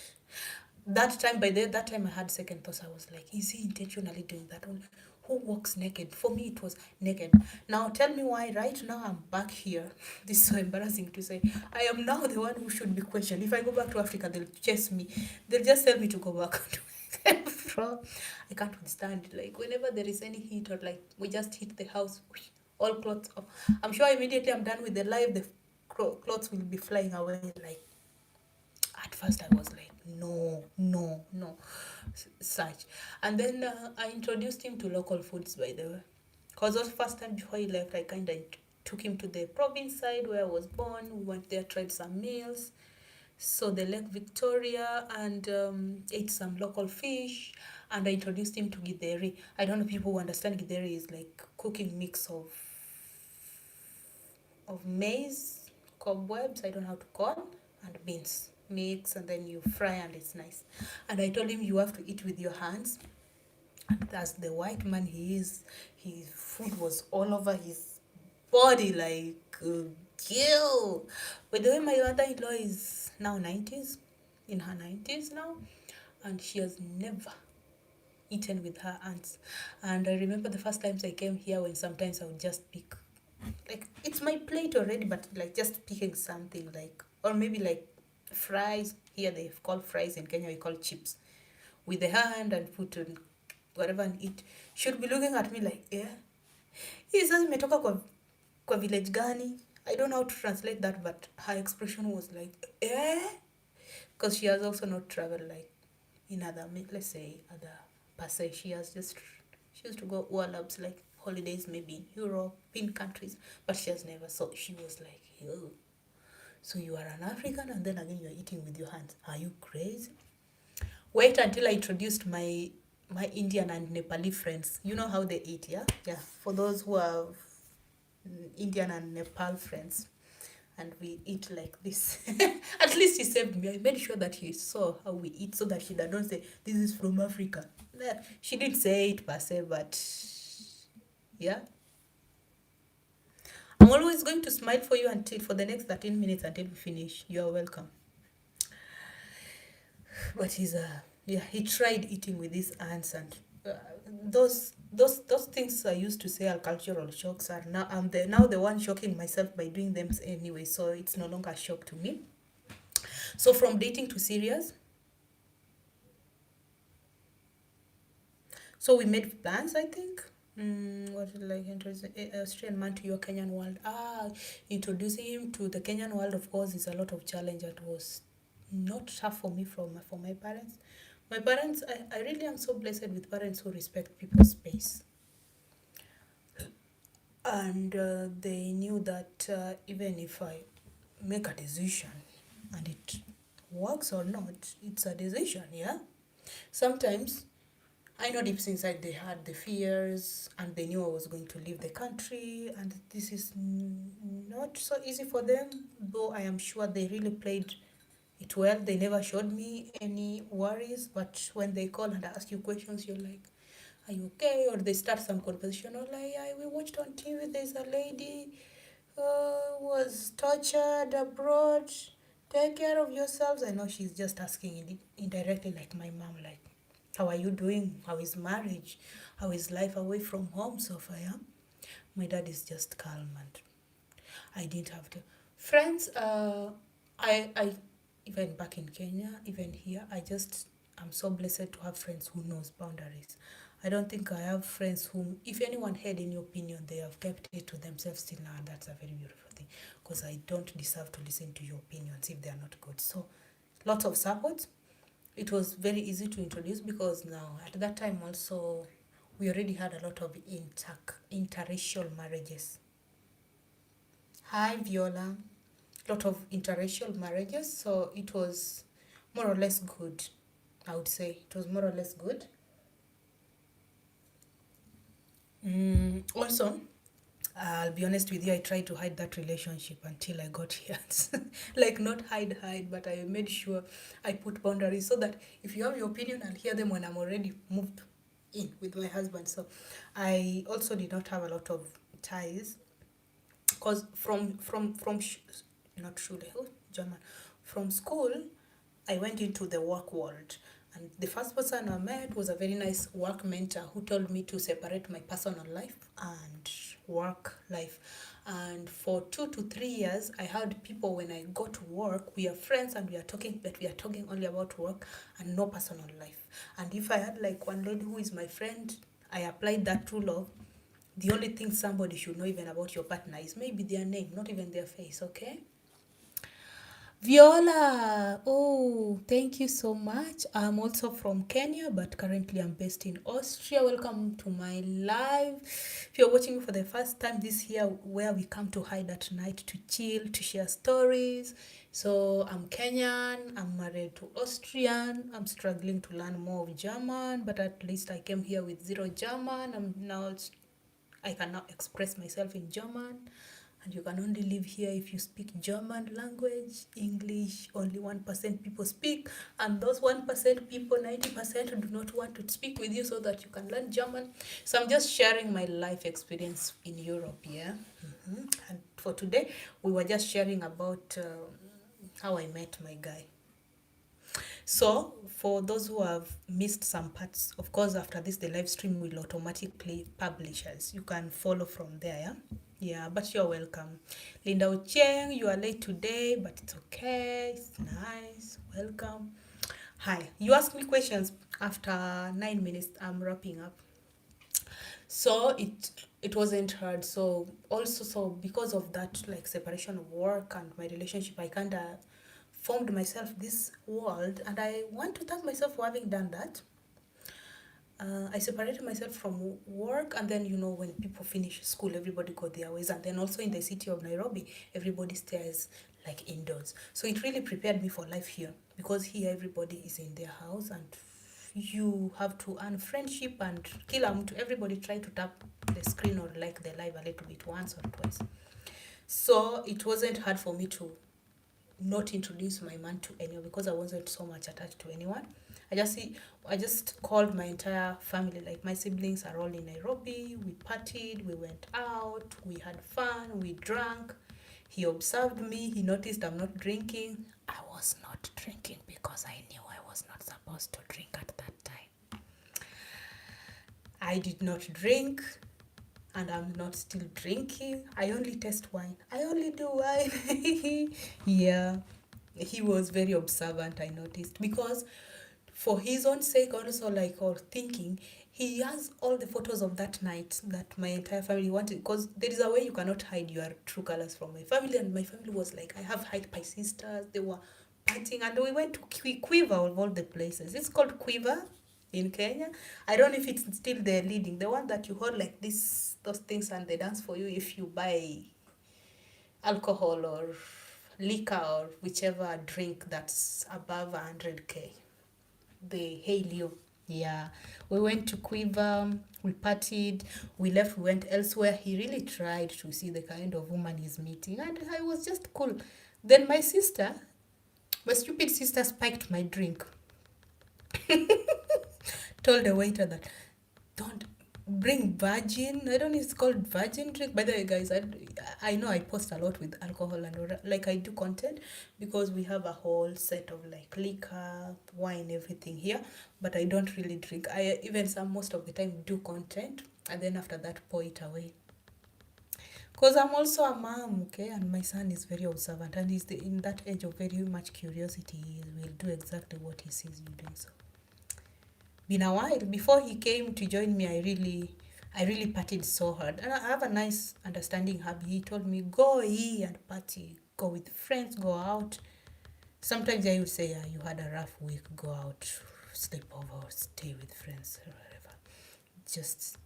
That time I had second thoughts. I was like, is he intentionally doing that? Who walks naked? For me, it was naked. Now tell me why right now I'm back here. This is so embarrassing to say. I am now the one who should be questioned. If I go back to Africa, they'll chase me. They'll just tell me to go back. Bro, I can't withstand. Like whenever there is any heat or like we just hit the house, all clothes off. I'm sure immediately I'm done with the live, the clothes will be flying away. Like at first I was like, no, no, no, such. And then I introduced him to local foods, by the way. Because the first time before he left, I kind of took him to the province side where I was born. We went there, tried some meals. So the Lake Victoria and ate some local fish. And I introduced him to githeri. I don't know if people who understand githeri is like cooking mix of maize, cobwebs, I don't know how to call, and beans. Mix and then you fry and it's nice. And I told him you have to eat with your hands. And as the white man he is, his food was all over his body like kill. By the way, my mother-in-law is now 90s, in her 90s now, and she has never eaten with her aunts. And I remember the first times I came here when sometimes I would just pick, like it's my plate already, but like just picking something like, or maybe like fries. Here they call fries, in Kenya we call chips, with the hand and put on whatever and eat. She'd be looking at me like, yeah, hii sasa imetoka kwa village gani? I don't know how to translate that, but her expression was like, eh? Because she has also not traveled like in other, let's say, other per se. She used to go warlabs like holidays maybe in European countries, but she has never. So she was like, yo, so you are an African and then again you are eating with your hands. Are you crazy? Wait until I introduced my Indian and Nepali friends. You know how they eat, yeah? Yeah. For those who have Indian and Nepal friends, and we eat like this. At least he saved me. I made sure that he saw how we eat so that she don't say, this is from Africa. She didn't say it per se, but yeah. I'm always going to smile for you until for the next 13 minutes until we finish. You're welcome. But yeah, he tried eating with his hands, and those things I used to say are cultural shocks are now now the one shocking myself by doing them anyway, so it's no longer a shock to me. So from dating to serious, so we made plans, I think. What is like introducing Australian man to your Kenyan world? Introducing him to the Kenyan world, of course, is a lot of challenge. It was not tough for me for my parents. My parents, I really am so blessed with parents who respect people's space. And they knew that even if I make a decision and it works or not, it's a decision, yeah? Sometimes I know deep inside they had the fears and they knew I was going to leave the country, and this is not so easy for them, though I am sure they really played it well. They never showed me any worries, but when they call and ask you questions, you're like, are you okay? Or they start some conversation, or like, yeah, we watched on TV, there's a lady was tortured abroad. Take care of yourselves. I know she's just asking indirectly, like my mom, like, how are you doing? How is marriage? How is life away from home so far? Yeah? My dad is just calm, and I didn't have to. Friends, I even back in Kenya, even here, I'm so blessed to have friends who knows boundaries. I don't think I have friends whom, if anyone had any opinion, they have kept it to themselves till now, and that's a very beautiful thing, because I don't deserve to listen to your opinions if they are not good. So, lots of support. It was very easy to introduce because now, at that time also, we already had a lot of interracial marriages. Hi, Viola. Lot of interracial marriages, so it was more or less good. I would say it was more or less good. Also, I'll be honest with you, I tried to hide that relationship until I got here. Like, not hide, but I made sure I put boundaries so that if you have your opinion, I'll hear them when I'm already moved in with my husband. So I also did not have a lot of ties, because not Schule, German, from school, I went into the work world. And the first person I met was a very nice work mentor who told me to separate my personal life and work life. And for 2 to 3 years, I had people when I go to work, we are friends and we are talking, but we are talking only about work and no personal life. And if I had like one lady who is my friend, I applied that rule of the only thing somebody should know even about your partner is maybe their name, not even their face, okay? Viola, oh, thank you so much. I'm also from Kenya, but currently I'm based in Austria. Welcome to my live. If you're watching for the first time, this year where we come to hide at night to chill, to share stories. So I'm Kenyan, I'm married to Austrian. I'm struggling to learn more of German, but at least I came here with zero German. I can now express myself in German. And you can only live here if you speak German language. English, only 1% people speak, and those 1% people, 90% do not want to speak with you so that you can learn German. So I'm just sharing my life experience in Europe, yeah. And for today, we were just sharing about how I met my guy. So, for those who have missed some parts, of course, after this, the live stream will automatically publish us. You can follow from there, yeah? Yeah, but you're welcome. Linda Ocheng, you are late today, but it's okay. It's nice. Welcome. Hi. You asked me questions after 9 minutes. I'm wrapping up. So it wasn't hard. So also, so because of that, like separation of work and my relationship, I kind of formed myself this world, and I want to thank myself for having done that. I separated myself from work, and then when people finish school, everybody go their ways, and then also in the city of Nairobi, everybody stays like indoors. So it really prepared me for life here, because here everybody is in their house, and you have to earn friendship and everybody try to tap the screen or like the live a little bit once or twice. So it wasn't hard for me to not introduce my man to anyone, because I wasn't so much attached to anyone. I just called my entire family. Like my siblings are all in Nairobi. We partied, we went out, we had fun, we drank. He observed me, he noticed I'm not drinking. I was not drinking because I knew I was not supposed to drink at that time. I did not drink, and I'm not still drinking. I only taste wine. I only do wine. Yeah. He was very observant, I noticed, because for his own sake, also, like, or thinking, he has all the photos of that night that my entire family wanted, because there is a way you cannot hide your true colors from my family. And my family was like, I have hide my sisters, they were partying, and we went to Quiver of all the places. It's called Quiver in Kenya. I don't know if it's still the leading, the one that you hold like this, those things, and they dance for you if you buy alcohol or liquor or whichever drink that's above 100k. They hail you. Yeah, we went to Quiver, we partied, we left, we went elsewhere. He really tried to see the kind of woman he's meeting, and I was just cool. Then my stupid sister, spiked my drink. Told the waiter that don't bring virgin. I don't know if it's called virgin drink. By the way, guys, I know I post a lot with alcohol and like I do content, because we have a whole set of like liquor, wine, everything here. But I don't really drink. I even most of the time do content, and then after that pour it away. Because I'm also a mom, okay, and my son is very observant, and he's in that age of very much curiosity. He will do exactly what he sees you doing. So been a while before he came to join me. I really partied so hard, and I have a nice understanding hubby. He told me, go here and party, go with friends, go out. Sometimes I would say, yeah, you had a rough week, go out, sleep over, stay with friends, or whatever. Just,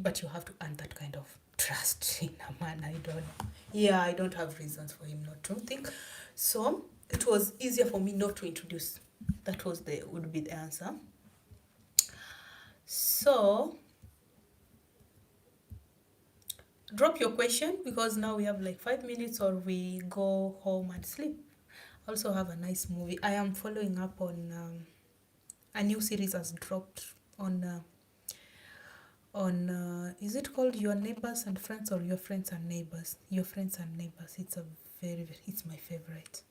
but you have to earn that kind of trust in a man. I don't have reasons for him not to think. So it was easier for me not to introduce. That would be the answer. So drop your question, because now we have like 5 minutes, or we go home and sleep. Also have a nice movie. I am following up on a new series has dropped on is it called Your Neighbors and Friends, or Your Friends and Neighbors? Your Friends and Neighbors. It's my favorite.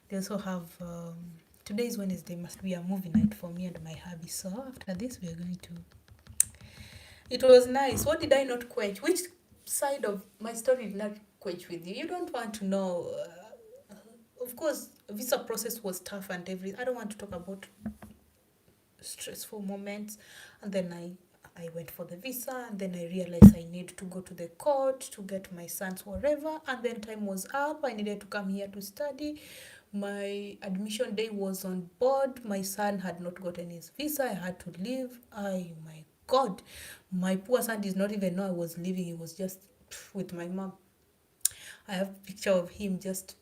They also have today is Wednesday, must be a movie night for me and my hubby. So after this we are going to It was nice. What did I not quench? Which side of my story did not quench with you? You don't want to know. Of course, visa process was tough and everything. I don't want to talk about stressful moments. And then I went for the visa, and then I realized I need to go to the court to get my sons wherever, and then time was up. I needed to come here to study. My admission day was on board. My son had not gotten his visa. I had to leave. I my God, my poor son did not even know I was leaving. He was just with my mom. I have a picture of him just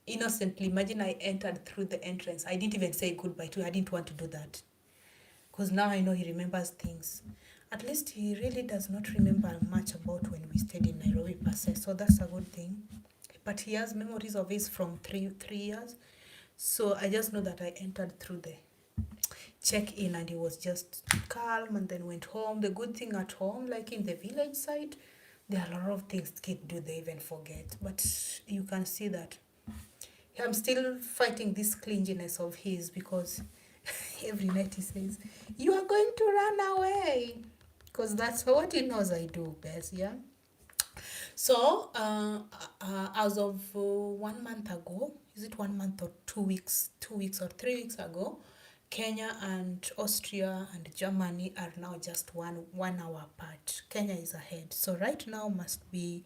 innocently. Imagine I entered through the entrance. I didn't even say goodbye to him. I didn't want to do that because now I know he remembers things. At least he really does not remember much about when we stayed in Nairobi per se, so that's a good thing. But he has memories of his from three years. So I just know that I entered through the check-in and he was just calm and then went home. The good thing at home, like in the village side, there are a lot of things kids do they even forget. But you can see that I'm still fighting this clinginess of his because every night he says, "You are going to run away." Because that's what he knows I do best, yeah? So, as of 1 month ago, is it 1 month or 2 weeks, 2 weeks or 3 weeks ago, Kenya and Austria and Germany are now just 1 hour apart. Kenya is ahead. So right now must be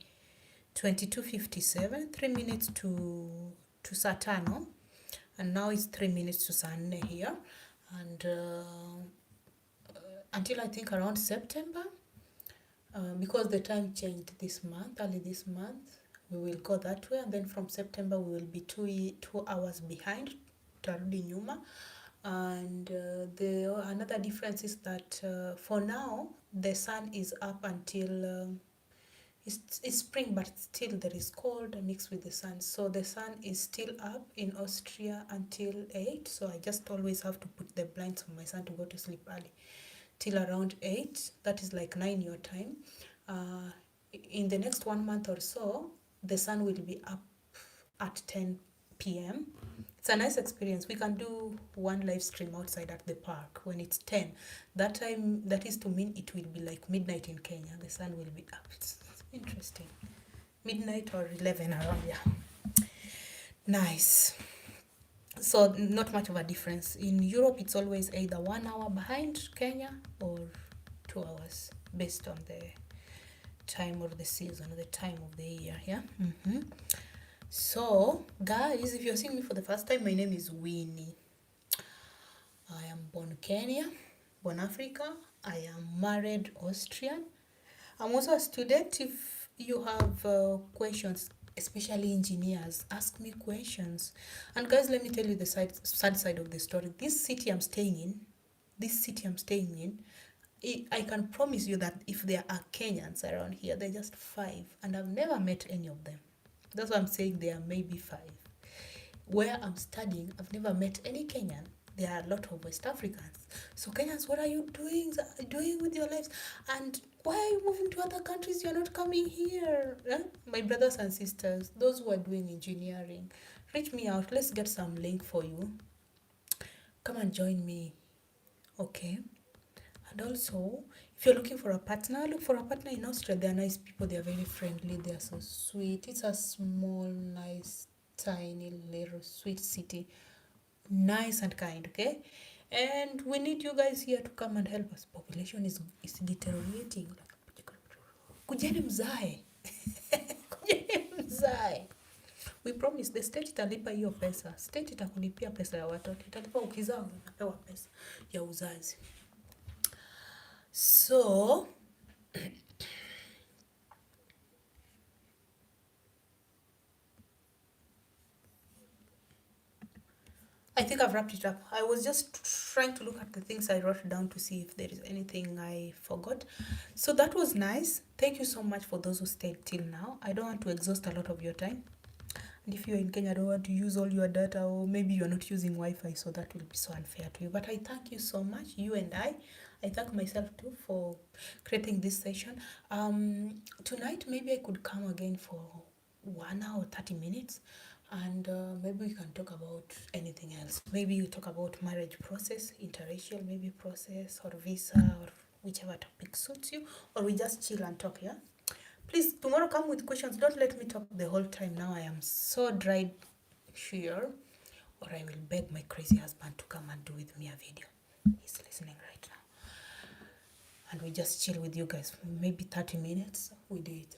22:57, 3 minutes to saa tano, and now it's 3 minutes to saa nne here, and until I think around September, because the time changed this month, early this month, we will go that way, and then from September we will be 2 hours behind, tutarudi nyuma. And the another difference is that for now the sun is up until it's spring, but still there is cold mixed with the sun. So the sun is still up in Austria until 8. So I just always have to put the blinds for my son to go to sleep early till around 8. That is like 9 your time. In the next 1 month or so, the sun will be up at 10 p.m. It's a nice experience. We can do one live stream outside at the park when it's 10. That time, that is to mean it will be like midnight in Kenya. The sun will be up. It's interesting. Midnight or 11 around, yeah. Nice. So not much of a difference. In Europe, it's always either 1 hour behind Kenya or 2 hours based on the time of the season, the time of the year, yeah. So guys, if you're seeing me for the first time, my name is Winnie. I am born Kenya, born Africa. I am married Austrian. I'm also a student. If you have questions, especially engineers, ask me questions. And guys, let me tell you the sad side of the story. This city I'm staying in, I can promise you that if there are Kenyans around here, they're just 5, and I've never met any of them. That's why I'm saying there are maybe 5. Where I'm studying, I've never met any Kenyan. There are a lot of West Africans. So Kenyans, what are you doing with your lives? And why are you moving to other countries? You're not coming here. My brothers and sisters, those who are doing engineering, reach me out. Let's get some link for you. Come and join me. Okay. And also, if you're looking for a partner, look for a partner in Austria. They're nice people. They're very friendly. They're so sweet. It's a small, nice, tiny, little, sweet city. Nice and kind, okay? And we need you guys here to come and help us. Population is deteriorating. Kujeni mzae. Kujeni mzae. We promise the state italipa hiyo pesa. State itakulipia pesa ya watoto. Italipa ukizaa unapewa pesa ya uzazi. So I think I've wrapped it up. I was just trying to look at the things I wrote down to see if there is anything I forgot. So that was nice. Thank you so much for those who stayed till now. I don't want to exhaust a lot of your time. And if you're in Kenya, I don't want to use all your data, or maybe you're not using Wi-Fi, so that will be so unfair to you. But I thank you so much, you and I. I thank myself too for creating this session. Tonight, maybe I could come again for 1 hour, 30 minutes. And maybe we can talk about anything else. Maybe we talk about marriage process, interracial maybe process, or visa, or whichever topic suits you, or we just chill and talk, yeah? Please, tomorrow come with questions. Don't let me talk the whole time. Now I am so dried here, or I will beg my crazy husband to come and do with me a video. He's listening right now. And we just chill with you guys for maybe 30 minutes. We do it.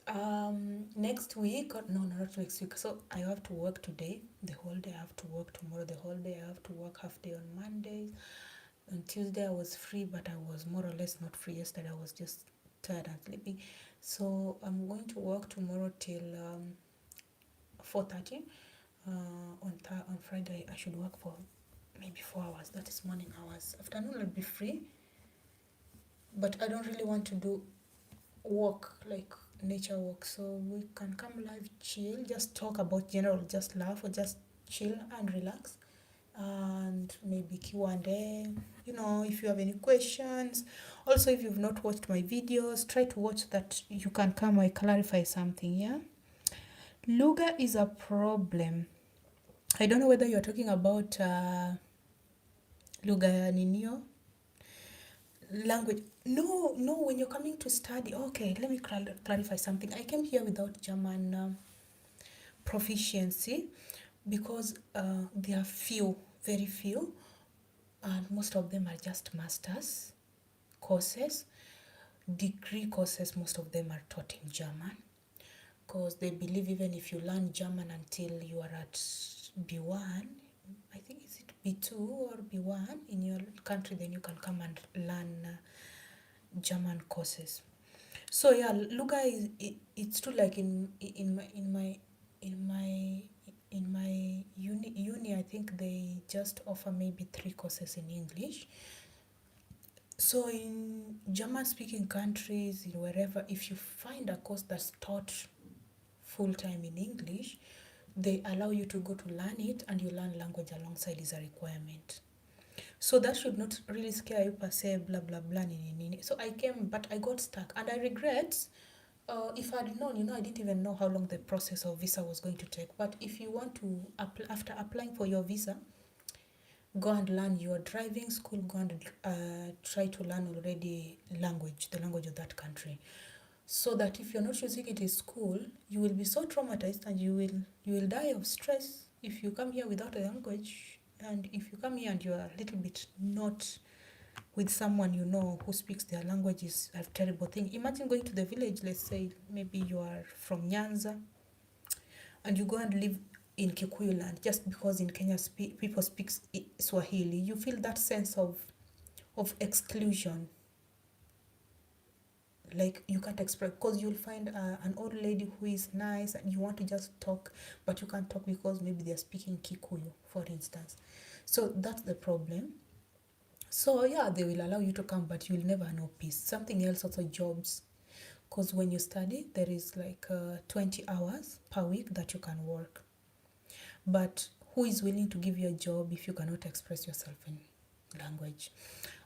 Next week, or no, not next week. So I have to work today, the whole day. I have to work tomorrow, the whole day. I have to work half day on Mondays. On Tuesday, I was free, but I was more or less not free yesterday. I was just tired and sleeping. So I'm going to work tomorrow till 4:30. On Friday, I should work for maybe 4 hours. That is morning hours. Afternoon, I'll be free. But I don't really want to do walk like nature walk, so we can come live, chill, just talk about general, just laugh or just chill and relax, and maybe Q&A, if you have any questions. Also, if you've not watched my videos, try to watch that. You can come, I clarify something. Yeah, lugha is a problem. I don't know whether you're talking about lugha ya ninio language. No, when you're coming to study. Okay, let me clarify something. I came here without German proficiency because there are few, very few, and most of them are just masters courses. Degree courses, most of them are taught in German because they believe even if you learn German until you are at B1, I think is it B2 or B1 in your country, then you can come and learn German courses. So yeah, lugha is it's true. Like in my uni, I think they just offer maybe 3 courses in English. So in German speaking countries, in wherever, if you find a course that's taught full time in English, they allow you to go to learn it, and you learn language alongside is a requirement. So that should not really scare you per se, blah blah blah. So I came, but I got stuck, and I regret. If I had known, I didn't even know how long the process of visa was going to take. But if you want to, after applying for your visa, go and learn your driving school, go and try to learn already the language of that country. So that if you're not using it in school, you will be so traumatized, and you will die of stress if you come here without a language. And if you come here and you're a little bit not with someone who speaks their language, is a terrible thing. Imagine going to the village, let's say maybe you are from Nyanza, and you go and live in Kikuyu land just because in Kenya people speak Swahili. You feel that sense of exclusion. Like you can't express, because you'll find an old lady who is nice and you want to just talk, but you can't talk because maybe they're speaking Kikuyu, for instance. So that's the problem. So yeah, they will allow you to come, but you'll never know peace. Something else also, jobs. Because when you study, there is like 20 hours per week that you can work. But who is willing to give you a job if you cannot express yourself in language?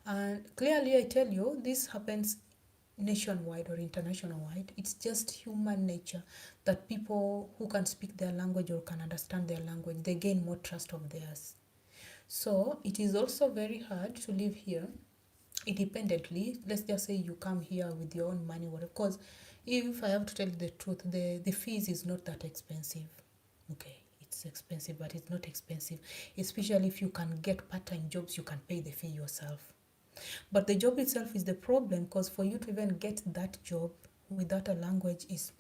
And clearly, I tell you, this happens nationwide or international wide. It's just human nature that people who can speak their language or can understand their language, they gain more trust of theirs. So it is also very hard to live here independently. Let's just say you come here with your own money, whatever. Because if I have to tell you the truth, the fees is not that expensive. Okay, it's expensive, but it's not expensive. Especially if you can get part-time jobs, you can pay the fee yourself. But the job itself is the problem, because for you to even get that job without a language is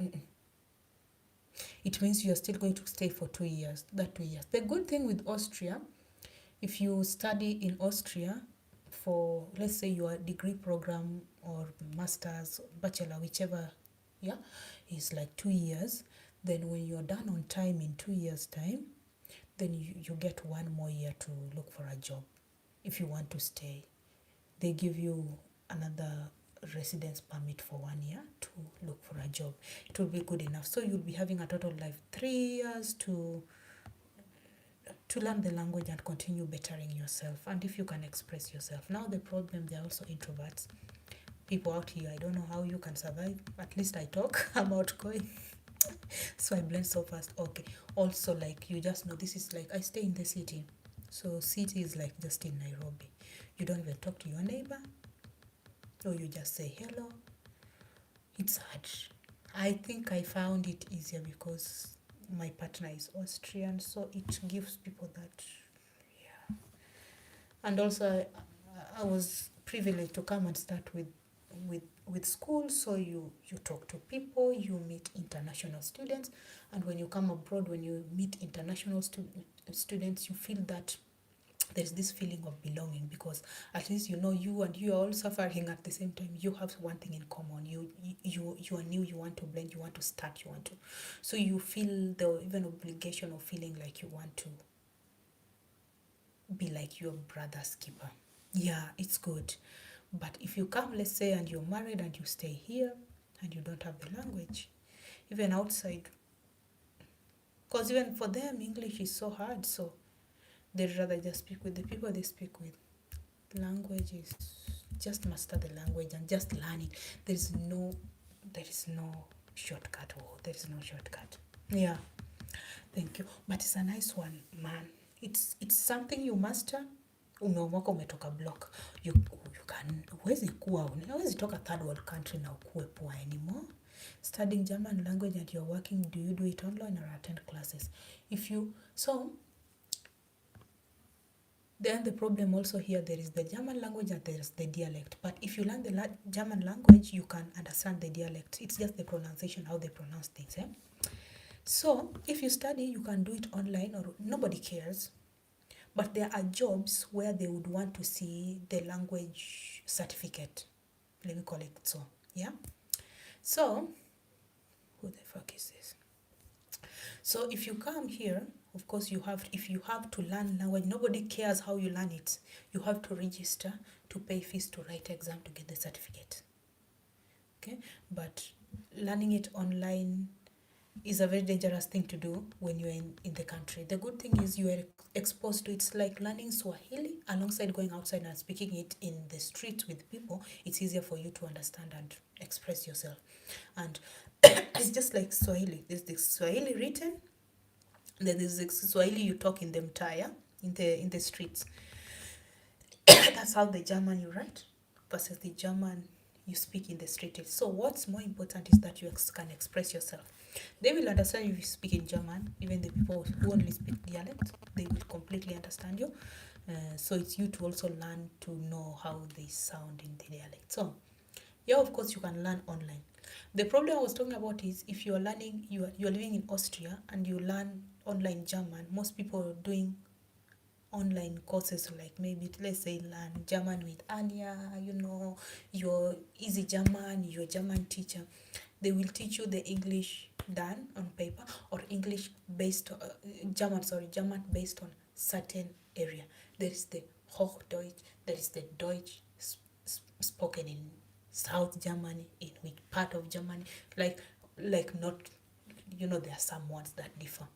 it means you're still going to stay for 2 years. That 2 years. The good thing with Austria, if you study in Austria for, let's say, your degree program or master's, bachelor, whichever, yeah, is like 2 years. Then when you're done on time in 2 years' time, then you get 1 more year to look for a job if you want to stay. They give you another residence permit for 1 year to look for a job. It will be good enough. So you'll be having a total like 3 years to learn the language and continue bettering yourself. And if you can express yourself. Now the problem, they're also introverts. People out here, I don't know how you can survive. At least I talk. I'm outgoing. So I blend so fast. Okay. Also, like, you just know, this is like, I stay in the city. So city is like just in Nairobi. You don't even talk to your neighbor. or you just say hello. It's hard. I think I found it easier because my partner is Austrian, so it gives people that. Yeah. And also, I was privileged to come and start with school, so you talk to people, you meet international students, and when you come abroad, when you meet international students, you feel that there's this feeling of belonging, because at least you know you and you are all suffering at the same time. You have one thing in common. You are new, you want to blend, you want to start, you want to, so you feel the even obligation of feeling like you want to be like your brother's keeper. Yeah, it's good. But if you come, let's say, and you're married and you stay here and you don't have the language, even outside, because even for them English is so hard, so they'd rather just speak with the people they speak with. Language is just master the language and just learn it. There is no shortcut. Oh, there is no shortcut. Yeah, thank you. But it's a nice one, man. It's something you master. Umeomoka, umetoka block, you can, huwezi toka third world country na ukue poor anymore. Studying German language and you're working, do you do it online or attend classes? If you so Then the problem also here, there is the German language and there is the dialect. But if you learn the German language, you can understand the dialect. It's just the pronunciation, how they pronounce things. Eh? So if you study, you can do it online, or nobody cares. But there are jobs where they would want to see the language certificate. Let me call it so. Yeah. So, who the fuck is this? So if you come here, of course if you have to learn language, nobody cares how you learn it. You have to register, to pay fees, to write exam, to get the certificate. Okay? But learning it online is a very dangerous thing to do when you're in the country. The good thing is you are exposed to it. It's like learning Swahili alongside going outside and speaking it in the streets with people. It's easier for you to understand and express yourself. And it's just like Swahili. There's the Swahili written, then there's the Swahili you talk in the mtaa, in the streets. That's how the German you write versus the German you speak in the street. So what's more important is that you can express yourself. They will understand if you speak in German. Even the people who only speak dialect, they will completely understand you. So it's you to also learn to know how they sound in the dialect. So yeah, of course you can learn online. The problem I was talking about is if you are learning, you are living in Austria and you learn online German. Most people are doing online courses, like maybe let's say learn German with Anya, your easy German, your German teacher. They will teach you the English done on paper, or English based German based on certain area. There is the Hochdeutsch, there is the Deutsch spoken in South Germany, in which part of Germany, like not, there are some words that differ.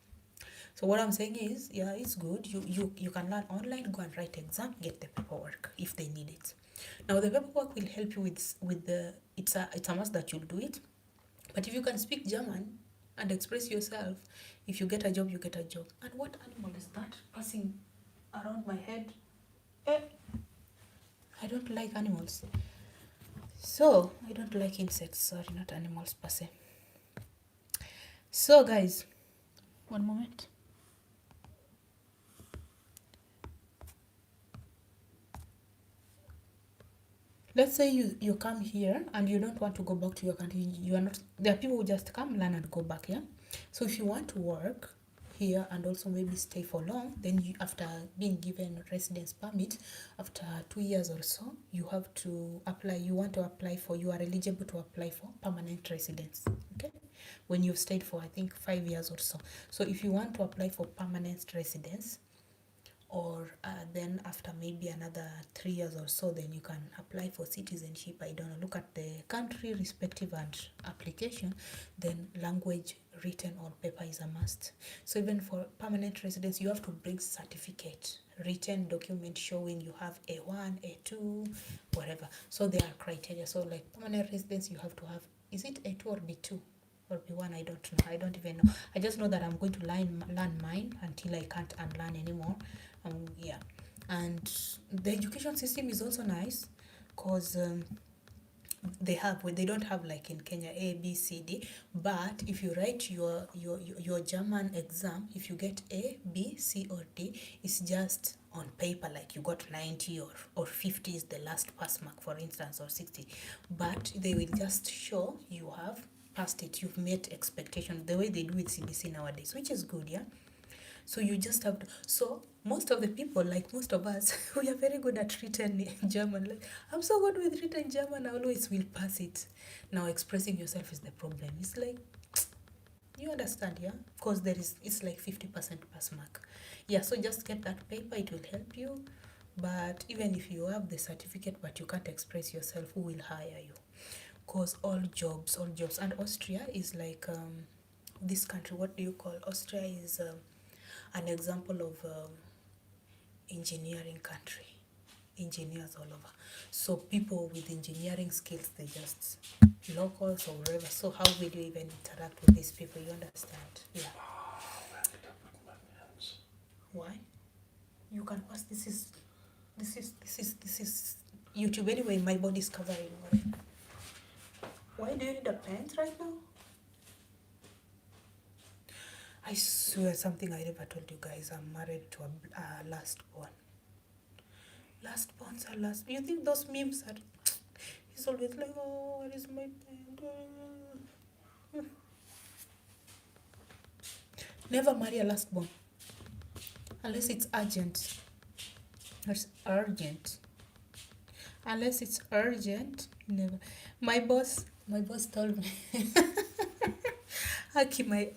So what I'm saying is, yeah, it's good. You can learn online, go and write exam, get the paperwork if they need it. Now the paperwork will help you with the it's a must that you'll do it. But if you can speak German and express yourself, if you get a job, you get a job. And what animal is that passing around my head? I don't like animals. So I don't like insects, sorry, not animals per se. So guys, one moment. Let's say you come here and you don't want to go back to your country. There are people who just come, learn and go back, yeah? So if you want to work here and also maybe stay for long, then after being given residence permit, after 2 years or so, you are eligible to apply for permanent residence, okay? When you've stayed for, I think, 5 years or so. So if you want to apply for permanent residence, or then after maybe another 3 years or so, then you can apply for citizenship. I don't know, look at the country respective and application. Then language written on paper is a must. So even for permanent residence, you have to bring certificate, written document showing you have A1, A2, whatever. So there are criteria. So like permanent residence, you have to have, is it A2 or B2 or B1? I don't know. I don't even know. I just know that I'm going to learn mine until I can't unlearn anymore. Yeah. And the education system is also nice, because they don't have like in Kenya A B C D, but if you write your German exam, if you get A B C or D, it's just on paper like you got 90 or 50 is the last pass mark, for instance, or 60, but they will just show you have passed it, you've met expectation, the way they do with CBC nowadays, which is good. Yeah, so you just have to. So most of the people, like most of us, we are very good at written German. Like, I'm so good with written German, I always will pass it. Now expressing yourself is the problem. It's like, you understand, yeah? Because it's like 50% pass mark. Yeah, so just get that paper, it will help you. But even if you have the certificate but you can't express yourself, who will hire you? Because all jobs, and Austria is like this country. What do you call Austria? Is an example of engineering country, engineers all over. So people with engineering skills, they just locals or wherever. So how will you even interact with these people? You understand? Yeah. Why? You can pass. This is YouTube anyway. My body is covering. Why do you need a pant right now? I swear something I never told you guys. I'm married to a last born. Last bonds are last. You think those memes are? He's always like, oh, where is my pen? Never marry a last born unless it's urgent. It's urgent. Unless it's urgent, never. My boss told me. Aki,